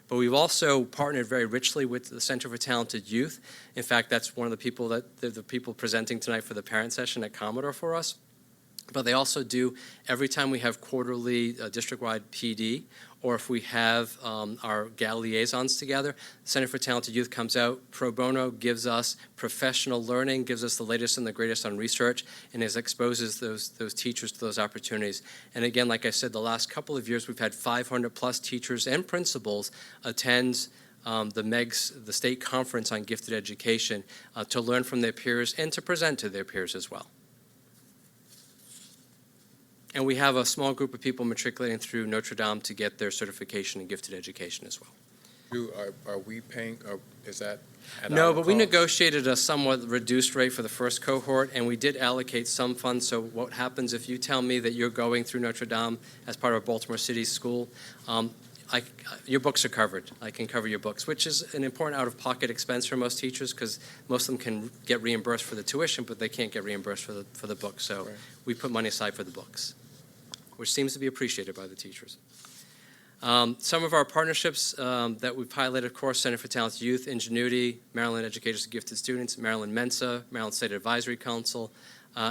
S14: But we've also partnered very richly with the Center for Talented Youth. In fact, that's one of the people the people presenting tonight for the parent session at Commodore for us. But they also do, every time we have quarterly district-wide PD, or if we have our GAL liaisons together, Center for Talented Youth comes out pro bono, gives us professional learning, gives us the latest and the greatest on research, and exposes those teachers to those opportunities. And again, like I said, the last couple of years, we've had 500+ teachers and principals attend the MEGS, the state conference on gifted education, to learn from their peers and to present to their peers as well. And we have a small group of people matriculating through Notre Dame to get their certification in gifted education as well.
S1: Are we paying, is that at
S14: No,
S1: our
S14: but we
S1: cost?
S14: negotiated a somewhat reduced rate for the first cohort, and we did allocate some funds. So what happens if you tell me that you're going through Notre Dame as part of a Baltimore City school, your books are covered. I can cover your books, which is an important out-of-pocket expense for most teachers because most of them can get reimbursed for the tuition, but they can't get reimbursed for the books. So we put money aside for the books, which seems to be appreciated by the teachers. Some of our partnerships that we've highlighted, of course, Center for Talented Youth, Ingenuity, Maryland Educators of Gifted Students, Maryland MISA, Maryland State Advisory Council,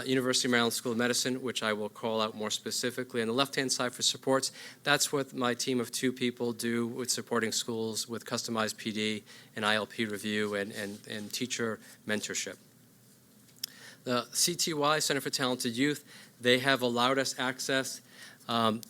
S14: University of Maryland School of Medicine, which I will call out more specifically. On the left-hand side for supports, that's what my team of 2 people do with supporting schools with customized PD and ILP review and teacher mentorship. The CTY, Center for Talented Youth, they have allowed us access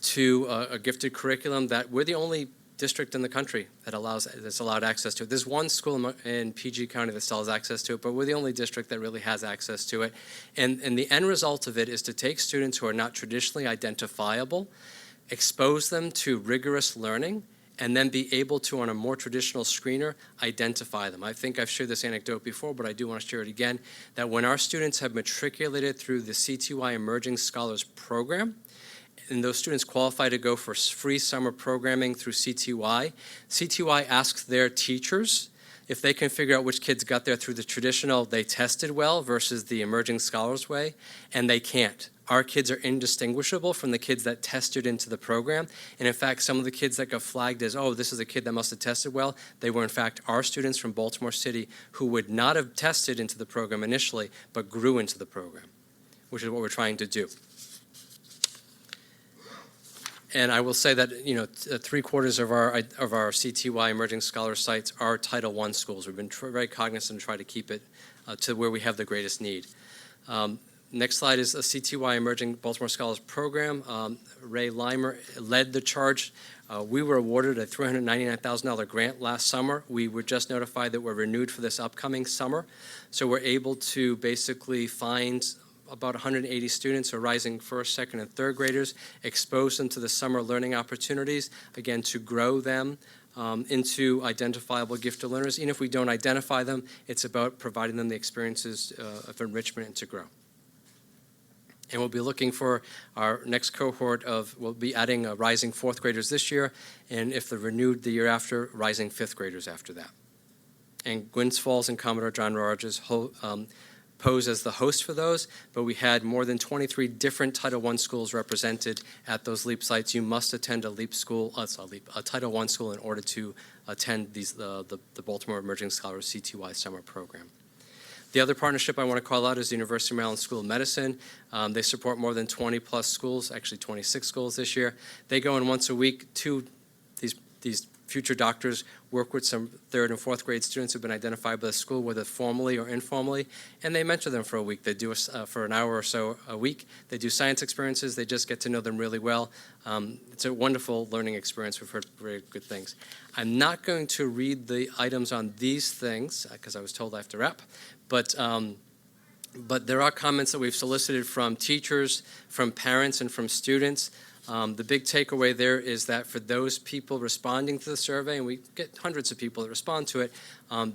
S14: to a gifted curriculum that we're the only district in the country that's allowed access to it. There's one school in PG County that still has access to it, but we're the only district that really has access to it. And the end result of it is to take students who are not traditionally identifiable, expose them to rigorous learning, and then be able to, on a more traditional screener, identify them. I think I've shared this anecdote before, but I do want to share it again, that when our students have matriculated through the CTY Emerging Scholars Program, and those students qualify to go for free summer programming through CTY. CTY asks their teachers if they can figure out which kids got there through the traditional, they tested well versus the Emerging Scholars way, and they can't. Our kids are indistinguishable from the kids that tested into the program. And in fact, some of the kids that got flagged as, oh, this is a kid that must have tested well, they were in fact our students from Baltimore City who would not have tested into the program initially, but grew into the program, which is what we're trying to do. And I will say that, 3/4 of our CTY Emerging Scholar sites are Title I schools. We've been very cognizant to try to keep it to where we have the greatest need. Next slide is a CTY Emerging Baltimore Scholars Program. Ray Limer led the charge. We were awarded a $399,000 grant last summer. We were just notified that we're renewed for this upcoming summer. So we're able to basically find about 180 students who are rising first, second, and third graders, expose them to the summer learning opportunities, again, to grow them into identifiable gifted learners. Even if we don't identify them, it's about providing them the experiences of enrichment and to grow. And we'll be looking for our next cohort we'll be adding rising fourth graders this year, and if they're renewed the year after, rising fifth graders after that. And Gwynns Falls and Commodore John Rogers pose as the host for those, but we had more than 23 different Title I schools represented at those LEAP sites. You must attend a LEAP school, a Title I school in order to attend the Baltimore Emerging Scholars CTY Summer Program. The other partnership I want to call out is the University of Maryland School of Medicine. They support more than 20+ schools, actually 26 schools this year. They go in once a week to these future doctors, work with some third and fourth grade students who've been identified by the school, whether formally or informally, and they mentor them for a week. They do for an hour or so a week. They do science experiences. They just get to know them really well. It's a wonderful learning experience. We've heard very good things. I'm not going to read the items on these things because I was told I have to wrap, but there are comments that we've solicited from teachers, from parents, and from students. The big takeaway there is that for those people responding to the survey, and we get hundreds of people that respond to it,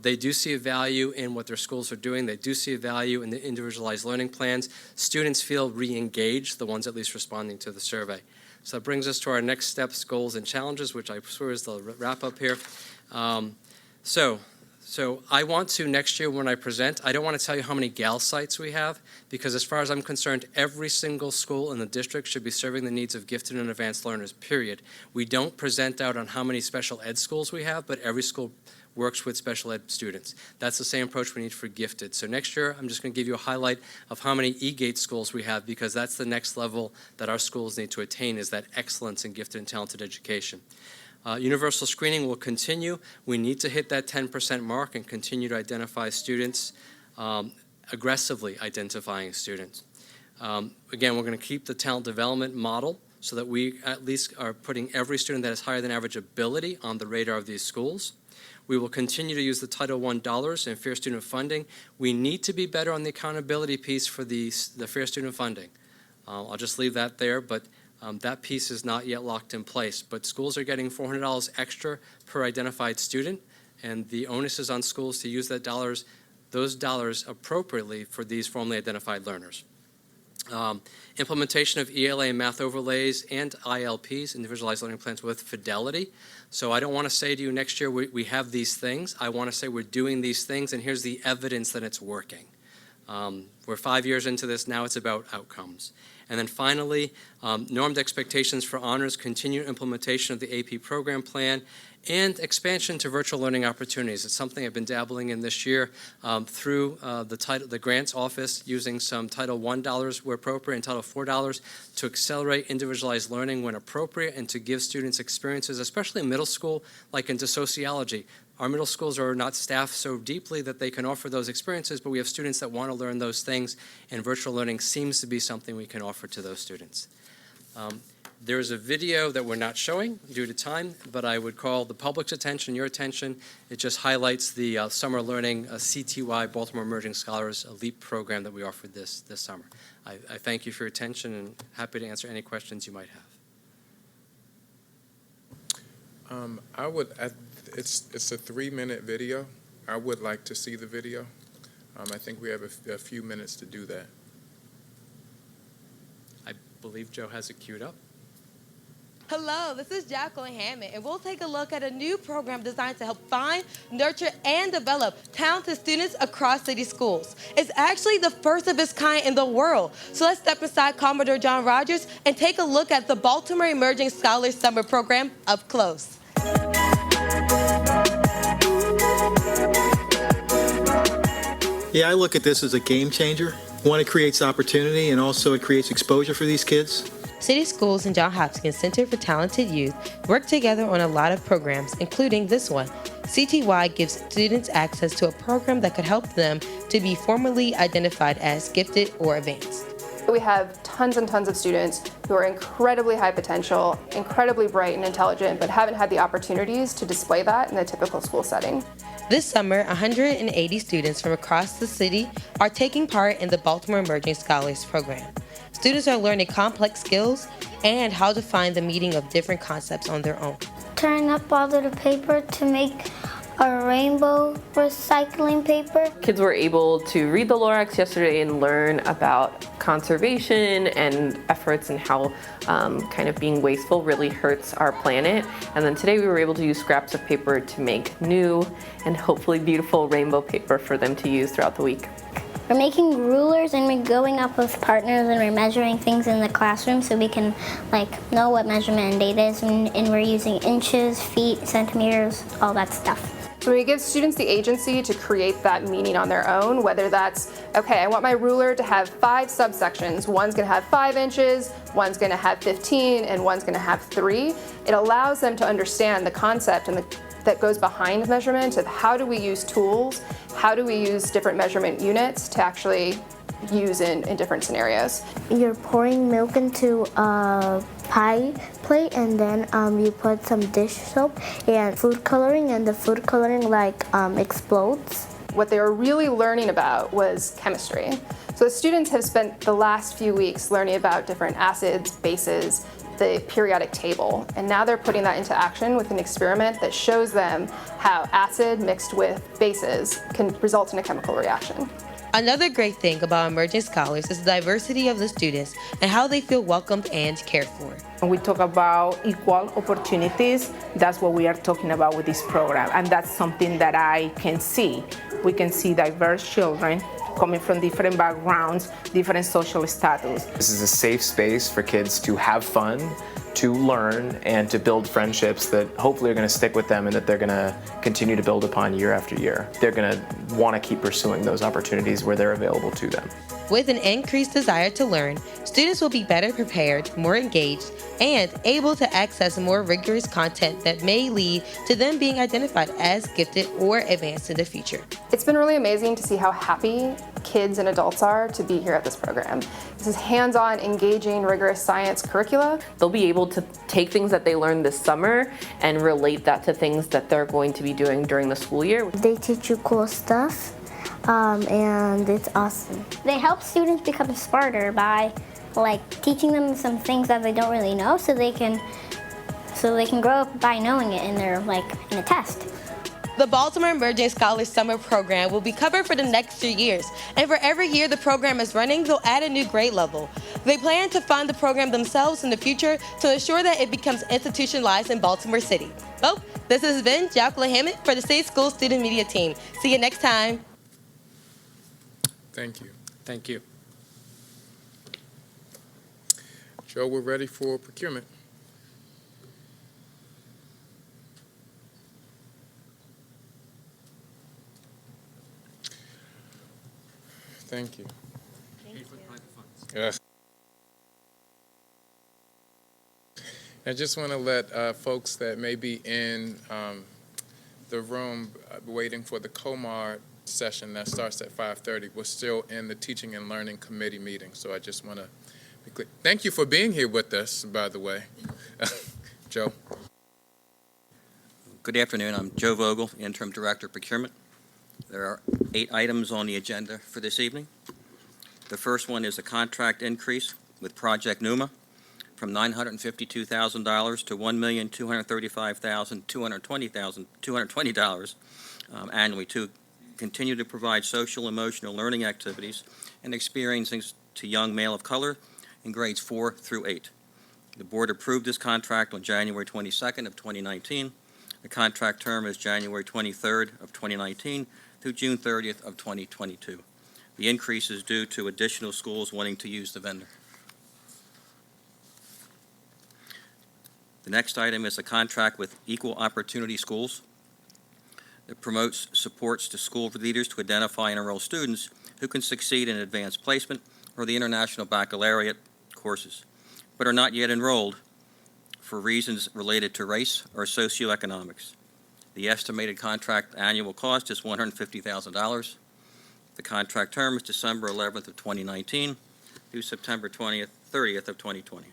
S14: they do see a value in what their schools are doing. They do see a value in the individualized learning plans. Students feel re-engaged, the ones at least responding to the survey. So that brings us to our next steps, goals, and challenges, which I swear is the wrap-up here. So So I want to, next year when I present, I don't want to tell you how many GAL sites we have, because as far as I'm concerned, every single school in the district should be serving the needs of gifted and advanced learners, period. We don't present out on how many special ed schools we have, but every school works with special ed students. That's the same approach we need for gifted. So next year, I'm just going to give you a highlight of how many E-Gate schools we have, because that's the next level that our schools need to attain, is that excellence in gifted and talented education. Universal screening will continue. We need to hit that 10% mark and continue to identify students, aggressively identifying students. Again, we're going to keep the talent development model so that we at least are putting every student that has higher than average ability on the radar of these schools. We will continue to use the Title I dollars and fair student funding. We need to be better on the accountability piece for the fair student funding. I'll just leave that there, but that piece is not yet locked in place, but schools are getting $400 extra per identified student, and the onus is on schools to use those dollars appropriately for these formally identified learners. Implementation of ELA and math overlays and ILPs, individualized learning plans, with fidelity. So I don't want to say to you next year we have these things. I want to say we're doing these things, and here's the evidence that it's working. We're 5 years into this. Now it's about outcomes. And then finally, normed expectations for honors, continued implementation of the AP program plan, and expansion to virtual learning opportunities. It's something I've been dabbling in this year through the grants office, using some Title I dollars where appropriate and Title IV dollars to accelerate individualized learning when appropriate, and to give students experiences, especially in middle school, like into sociology. Our middle schools are not staffed so deeply that they can offer those experiences, but we have students that want to learn those things, and virtual learning seems to be something we can offer to those students. There is a video that we're not showing due to time, but I would call the public's attention, your attention. It just highlights the summer learning CTY Baltimore Emerging Scholars LEAP program that we offered this summer. I thank you for your attention and happy to answer any questions you might have. It's a 3-minute video. I would like to see the video. I think we have a few minutes to do that. I believe Joe has it queued up.
S15: Hello, this is Jacqueline Hammond, and we'll take a look at a new program designed to help find, nurture, and develop talented students across city schools. It's actually the first of its kind in the world. So let's step inside Commodore John Rogers and take a look at the Baltimore Emerging Scholars Summer Program up close.
S16: Yeah, I look at this as a game changer. One, it creates opportunity, and also it creates exposure for these kids.
S15: City schools and Johns Hopkins Center for Talented Youth work together on a lot of programs, including this one. CTY gives students access to a program that could help them to be formally identified as gifted or advanced.
S17: We have tons and tons of students who are incredibly high potential, incredibly bright and intelligent, but haven't had the opportunities to display that in the typical school setting.
S15: This summer, 180 students from across the city are taking part in the Baltimore Emerging Scholars Program. Students are learning complex skills and how to find the meaning of different concepts on their own.
S18: Tearing up all of the paper to make a rainbow recycling paper.
S19: Kids were able to read the Lorax yesterday and learn about conservation and efforts and how kind of being wasteful really hurts our planet. And then today we were able to use scraps of paper to make new and hopefully beautiful rainbow paper for them to use throughout the week.
S18: We're making rulers and we're going up with partners and we're measuring things in the classroom so we can know what measurement and data is, and we're using inches, feet, centimeters, all that stuff.
S17: So we give students the agency to create that meaning on their own, whether that's, okay, I want my ruler to have 5 subsections. One's gonna have 5 inches, one's gonna have 15, and one's gonna have 3. It allows them to understand the concept and that goes behind measurement of how do we use tools, how do we use different measurement units to actually use in different scenarios.
S18: You're pouring milk into a pie plate and then you put some dish soap and food coloring, and the food coloring explodes.
S17: What they were really learning about was chemistry. So the students have spent the last few weeks learning about different acids, bases, the periodic table, and now they're putting that into action with an experiment that shows them how acid mixed with bases can result in a chemical reaction.
S15: Another great thing about emerging scholars is the diversity of the students and how they feel welcomed and cared for.
S20: When we talk about equal opportunities, that's what we are talking about with this program, and that's something that I can see. We can see diverse children coming from different backgrounds, different social status.
S21: This is a safe space for kids to have fun, to learn, and to build friendships that hopefully are going to stick with them and that they're going to continue to build upon year after year. They're going to want to keep pursuing those opportunities where they're available to them.
S15: With an increased desire to learn, students will be better prepared, more engaged, and able to access more rigorous content that may lead to them being identified as gifted or advanced in the future.
S17: It's been really amazing to see how happy kids and adults are to be here at this program. This is hands-on, engaging, rigorous science curricula.
S19: They'll be able to take things that they learned this summer and relate that to things that they're going to be doing during the school year.
S18: They teach you cool stuff, and it's awesome. They help students become smarter by teaching them some things that they don't really know, so they can grow up by knowing it in their in a test.
S15: The Baltimore Emerging Scholars Summer Program will be covered for the next 3 years, and for every year the program is running, they'll add a new grade level. They plan to fund the program themselves in the future to ensure that it becomes institutionalized in Baltimore City. Well, this has been Jacqueline Hammond for the State School Student Media Team. See you next time.
S1: Thank you.
S14: Thank you.
S1: Joe, we're ready for procurement. Thank you. Yes. I just want to let folks that may be in the room waiting for the COMAR session that starts at 5:30. We're still in the Teaching and Learning Committee meeting, so I just want to be clear. Thank you for being here with us, by the way. Joe.
S22: Good afternoon. I'm Joe Vogel, Interim Director of Procurement. There are 8 items on the agenda for this evening. The first one is a contract increase with Project Numa from $952,000 to $1,235,220 annually to continue to provide social emotional learning activities and experiences to young male of color in grades 4 through 8. The board approved this contract on January 22nd of 2019. The contract term is January 23rd of 2019 through June 30th of 2022. The increase is due to additional schools wanting to use the vendor. The next item is a contract with Equal Opportunity Schools that promotes supports to school leaders to identify and enroll students who can succeed in advanced placement or the International Baccalaureate courses, but are not yet enrolled for reasons related to race or socioeconomics. The estimated contract annual cost is $150,000. The contract term is December 11th of 2019 through September 30th of 2020.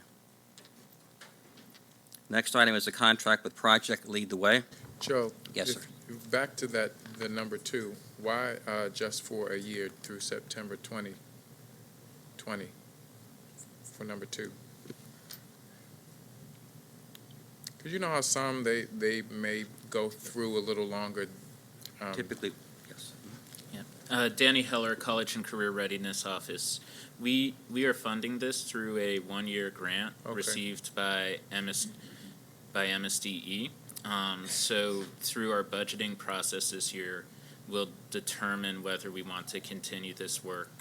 S22: Next item is a contract with Project Lead the Way.
S1: Joe.
S22: Yes, sir.
S1: Back to the number 2. Why just for a year through September 2020 for number 2? Because you know how some they may go through a little longer.
S22: Typically, yes.
S23: Yeah. Danny Heller, College and Career Readiness Office. We are funding this through a 1-year grant received by MSDE. So through our budgeting process this year, we'll determine whether we want to continue this work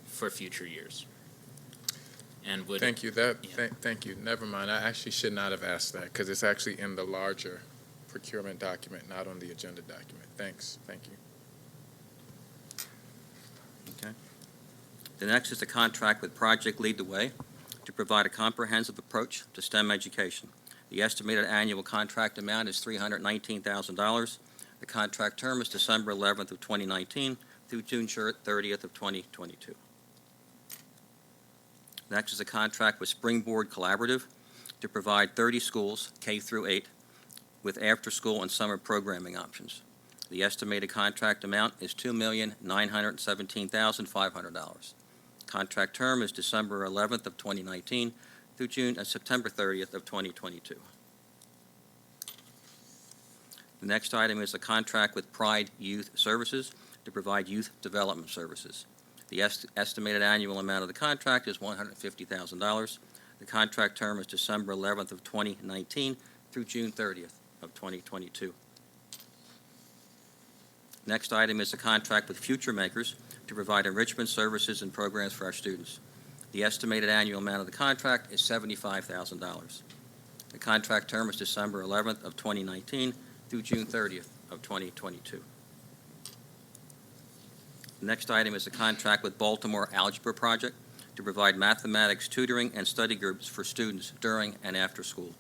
S23: for future years. And would
S1: Thank you. Thank you. Never mind. I actually should not have asked that because it's actually in the larger procurement document, not on the agenda document. Thanks. Thank you.
S22: Okay. The next is a contract with Project Lead the Way to provide a comprehensive approach to STEM education. The estimated annual contract amount is $319,000. The contract term is December 11th of 2019 through June 30th of 2022. Next is a contract with Springboard Collaborative to provide 30 schools, K through 8, with after-school and summer programming options. The estimated contract amount is $2,917,500. Contract term is December 11th of 2019 through September 30th of 2022. The next item is a contract with Pride Youth Services to provide youth development services. The estimated annual amount of the contract is $150,000. The contract term is December 11th of 2019 through June 30th of 2022. Next item is a contract with Future Makers to provide enrichment services and programs for our students. The estimated annual amount of the contract is $75,000. The contract term is December 11th of 2019 through June 30th of 2022. The next item is a contract with Baltimore Algebra Project to provide mathematics tutoring and study groups for students during and after school.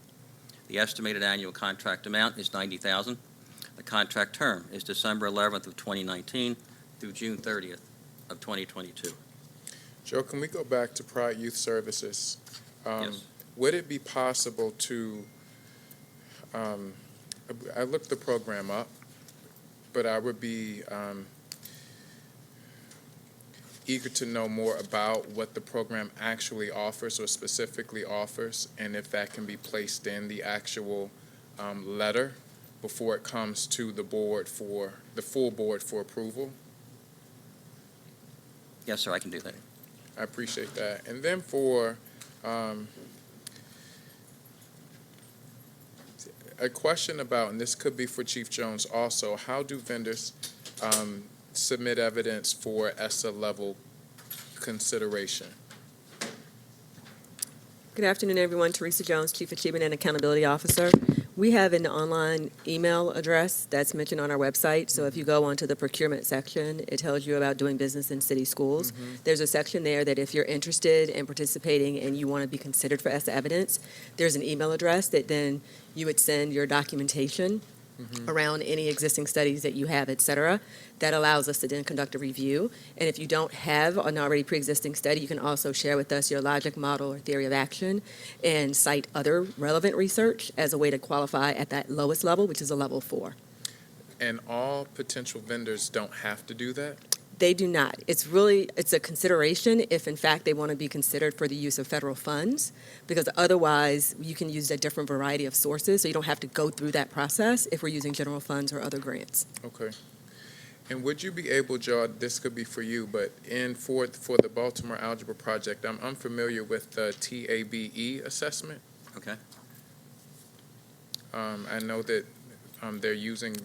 S22: The estimated annual contract amount is $90,000. The contract term is December 11th of 2019 through June 30th of 2022.
S1: Joe, can we go back to Pride Youth Services?
S22: Yes.
S1: Would it be possible to, I looked the program up, but I would be eager to know more about what the program actually offers or specifically offers, and if that can be placed in the actual letter before it comes to the board for, the full board for approval.
S22: Yes, sir, I can do that.
S1: I appreciate that. And then for a question about, and this could be for Chief Jones also, how do vendors submit evidence for ESSA level consideration?
S2: Good afternoon, everyone. Teresa Jones, Chief Achievement and Accountability Officer. We have an online email address that's mentioned on our website. So if you go onto the procurement section, it tells you about doing business in city schools.
S1: Mm-hmm.
S2: There's a section there that if you're interested in participating and you want to be considered for ESSA evidence, there's an email address that then you would send your documentation around any existing studies that you have, et cetera. That allows us to then conduct a review. And if you don't have an already pre-existing study, you can also share with us your logic, model, or theory of action and cite other relevant research as a way to qualify at that lowest level, which is a level 4.
S1: And all potential vendors don't have to do that?
S2: They do not. It's a consideration if in fact they want to be considered for the use of federal funds, because otherwise you can use a different variety of sources, so you don't have to go through that process if we're using general funds or other grants.
S1: Okay. And would you be able, Joe, this could be for you, but for the Baltimore Algebra Project, I'm unfamiliar with the TABE assessment.
S22: Okay.
S1: I know that they're using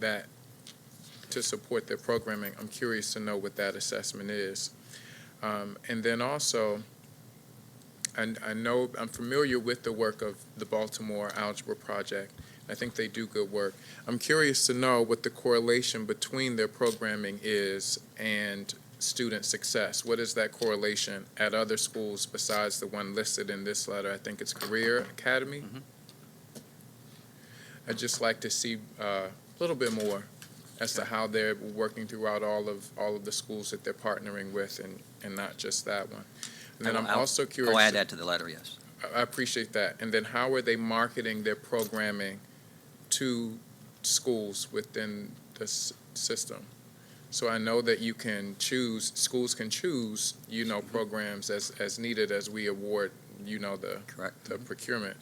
S1: that to support their programming. I'm curious to know what that assessment is. And then also, I know I'm familiar with the work of the Baltimore Algebra Project. I think they do good work. I'm curious to know what the correlation between their programming is and student success. What is that correlation at other schools besides the one listed in this letter? I think it's Career Academy.
S22: Mm-hmm.
S1: I'd just like to see a little bit more as to how they're working throughout all of the schools that they're partnering with, and not just that one. And then I'm also curious.
S22: I'll add that to the letter, yes.
S1: I appreciate that. And then how are they marketing their programming to schools within the system? So I know that you can choose, schools can choose, programs as needed as we award, the procurement.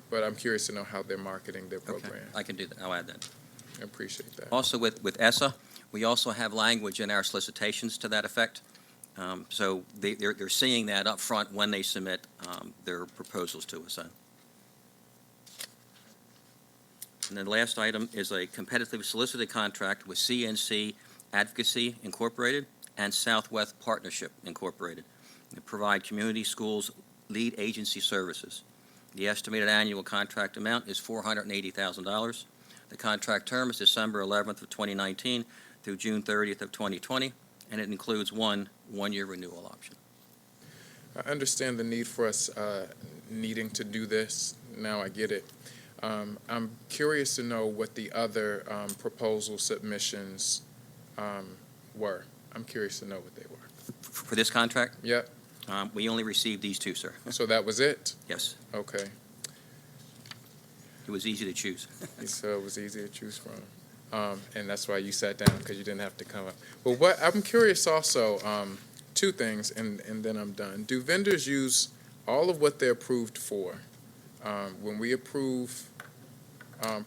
S1: But I'm curious to know how they're marketing their program.
S22: Okay, I can do that. I'll add that.
S1: I appreciate that.
S22: Also with ESSA, we also have language in our solicitations to that effect. So they're seeing that up front when they submit their proposals to us. And then the last item is a competitively solicited contract with CNC Advocacy Incorporated and Southwest Partnership Incorporated to provide community schools lead agency services. The estimated annual contract amount is $480,000. The contract term is December 11th of 2019 through June 30th of 2020, and it includes one-year renewal option.
S1: I understand the need for us needing to do this. Now I get it. I'm curious to know what the other proposal submissions were. I'm curious to know what they were.
S22: For this contract?
S1: Yep.
S22: We only received these two, sir.
S1: So that was it?
S22: Yes.
S1: Okay.
S22: It was easy to choose.
S1: So it was easy to choose from. And that's why you sat down, because you didn't have to come up. Well, I'm curious also, two things, and then I'm done. Do vendors use all of what they're approved for? When we approve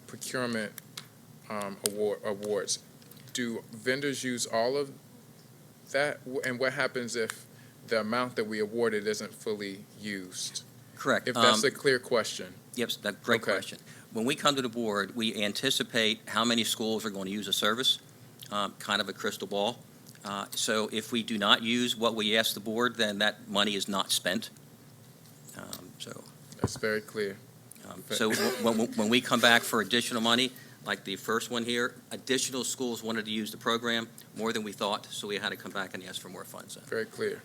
S1: procurement awards, do vendors use all of that? And what happens if the amount that we awarded isn't fully used?
S22: Correct.
S1: If that's a clear question.
S22: Yep, that's a great
S1: Okay.
S22: question. When we come to the board, we anticipate how many schools are going to use a service, kind of a crystal ball. So if we do not use what we ask the board, then that money is not spent.
S1: That's very clear.
S22: So when we come back for additional money, like the first one here, additional schools wanted to use the program more than we thought, so we had to come back and ask for more funds.
S1: Very clear.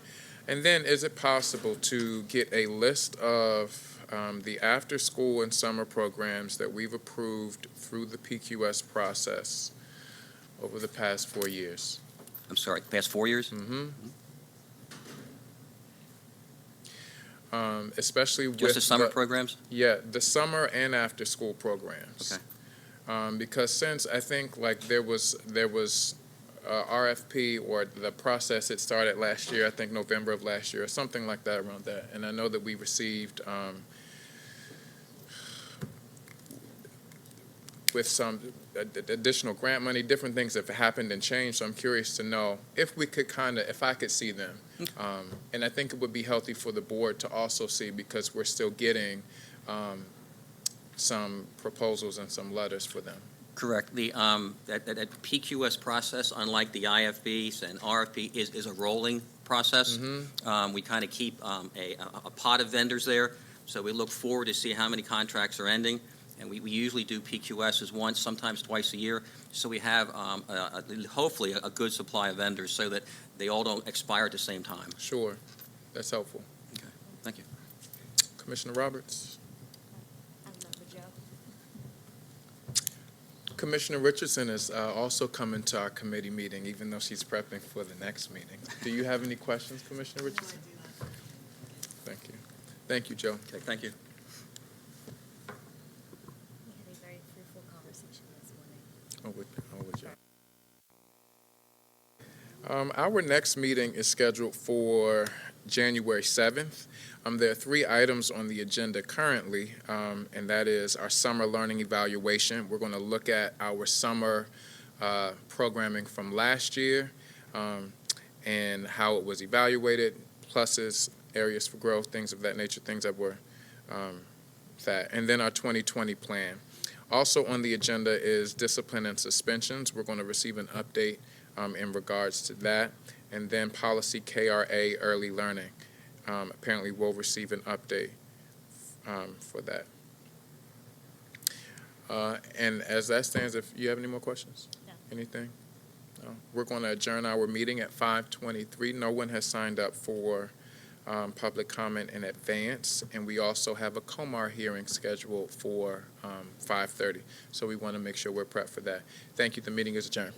S1: And then is it possible to get a list of the after-school and summer programs that we've approved through the PQS process over the past 4 years?
S22: I'm sorry, past 4 years?
S1: Mm-hmm. Especially with
S22: Just the summer programs?
S1: Yeah, the summer and after-school programs.
S22: Okay.
S1: Because since I think like there was RFP or the process, it started last year, I think November of last year or something like that, around that. And I know that we received with some additional grant money, different things have happened and changed. So I'm curious to know if we could if I could see them. And I think it would be healthy for the board to also see, because we're still getting some proposals and some letters for them.
S22: Correct. That PQS process, unlike the IFBs and RFP, is a rolling process. We kind of keep a pot of vendors there, so we look forward to see how many contracts are ending. And we usually do PQSs once, sometimes twice a year, so we have hopefully a good supply of vendors so that they all don't expire at the same time.
S1: Sure. That's helpful.
S22: Okay. Thank you.
S1: Commissioner Roberts? Commissioner Richardson is also coming to our committee meeting, even though she's prepping for the next meeting. Do you have any questions, Commissioner Richardson? Thank you. Thank you, Joe.
S22: Okay, thank you.
S6: We had a very fruitful conversation this morning.
S1: With Joe. Our next meeting is scheduled for January 7th. There are 3 items on the agenda currently, and that is our summer learning evaluation. We're going to look at our summer programming from last year and how it was evaluated, pluses, areas for growth, things of that nature, things that were that. And then our 2020 plan. Also on the agenda is discipline and suspensions. We're going to receive an update in regards to that. And then policy KRA, early learning. Apparently we'll receive an update for that. And as that stands, if you have any more questions?
S6: No.
S1: Anything? No? We're going to adjourn our meeting at 5:23. No one has signed up for public comment in advance, and we also have a COMAR hearing scheduled for 5:30. So we want to make sure we're prepped for that. Thank you. The meeting is adjourned.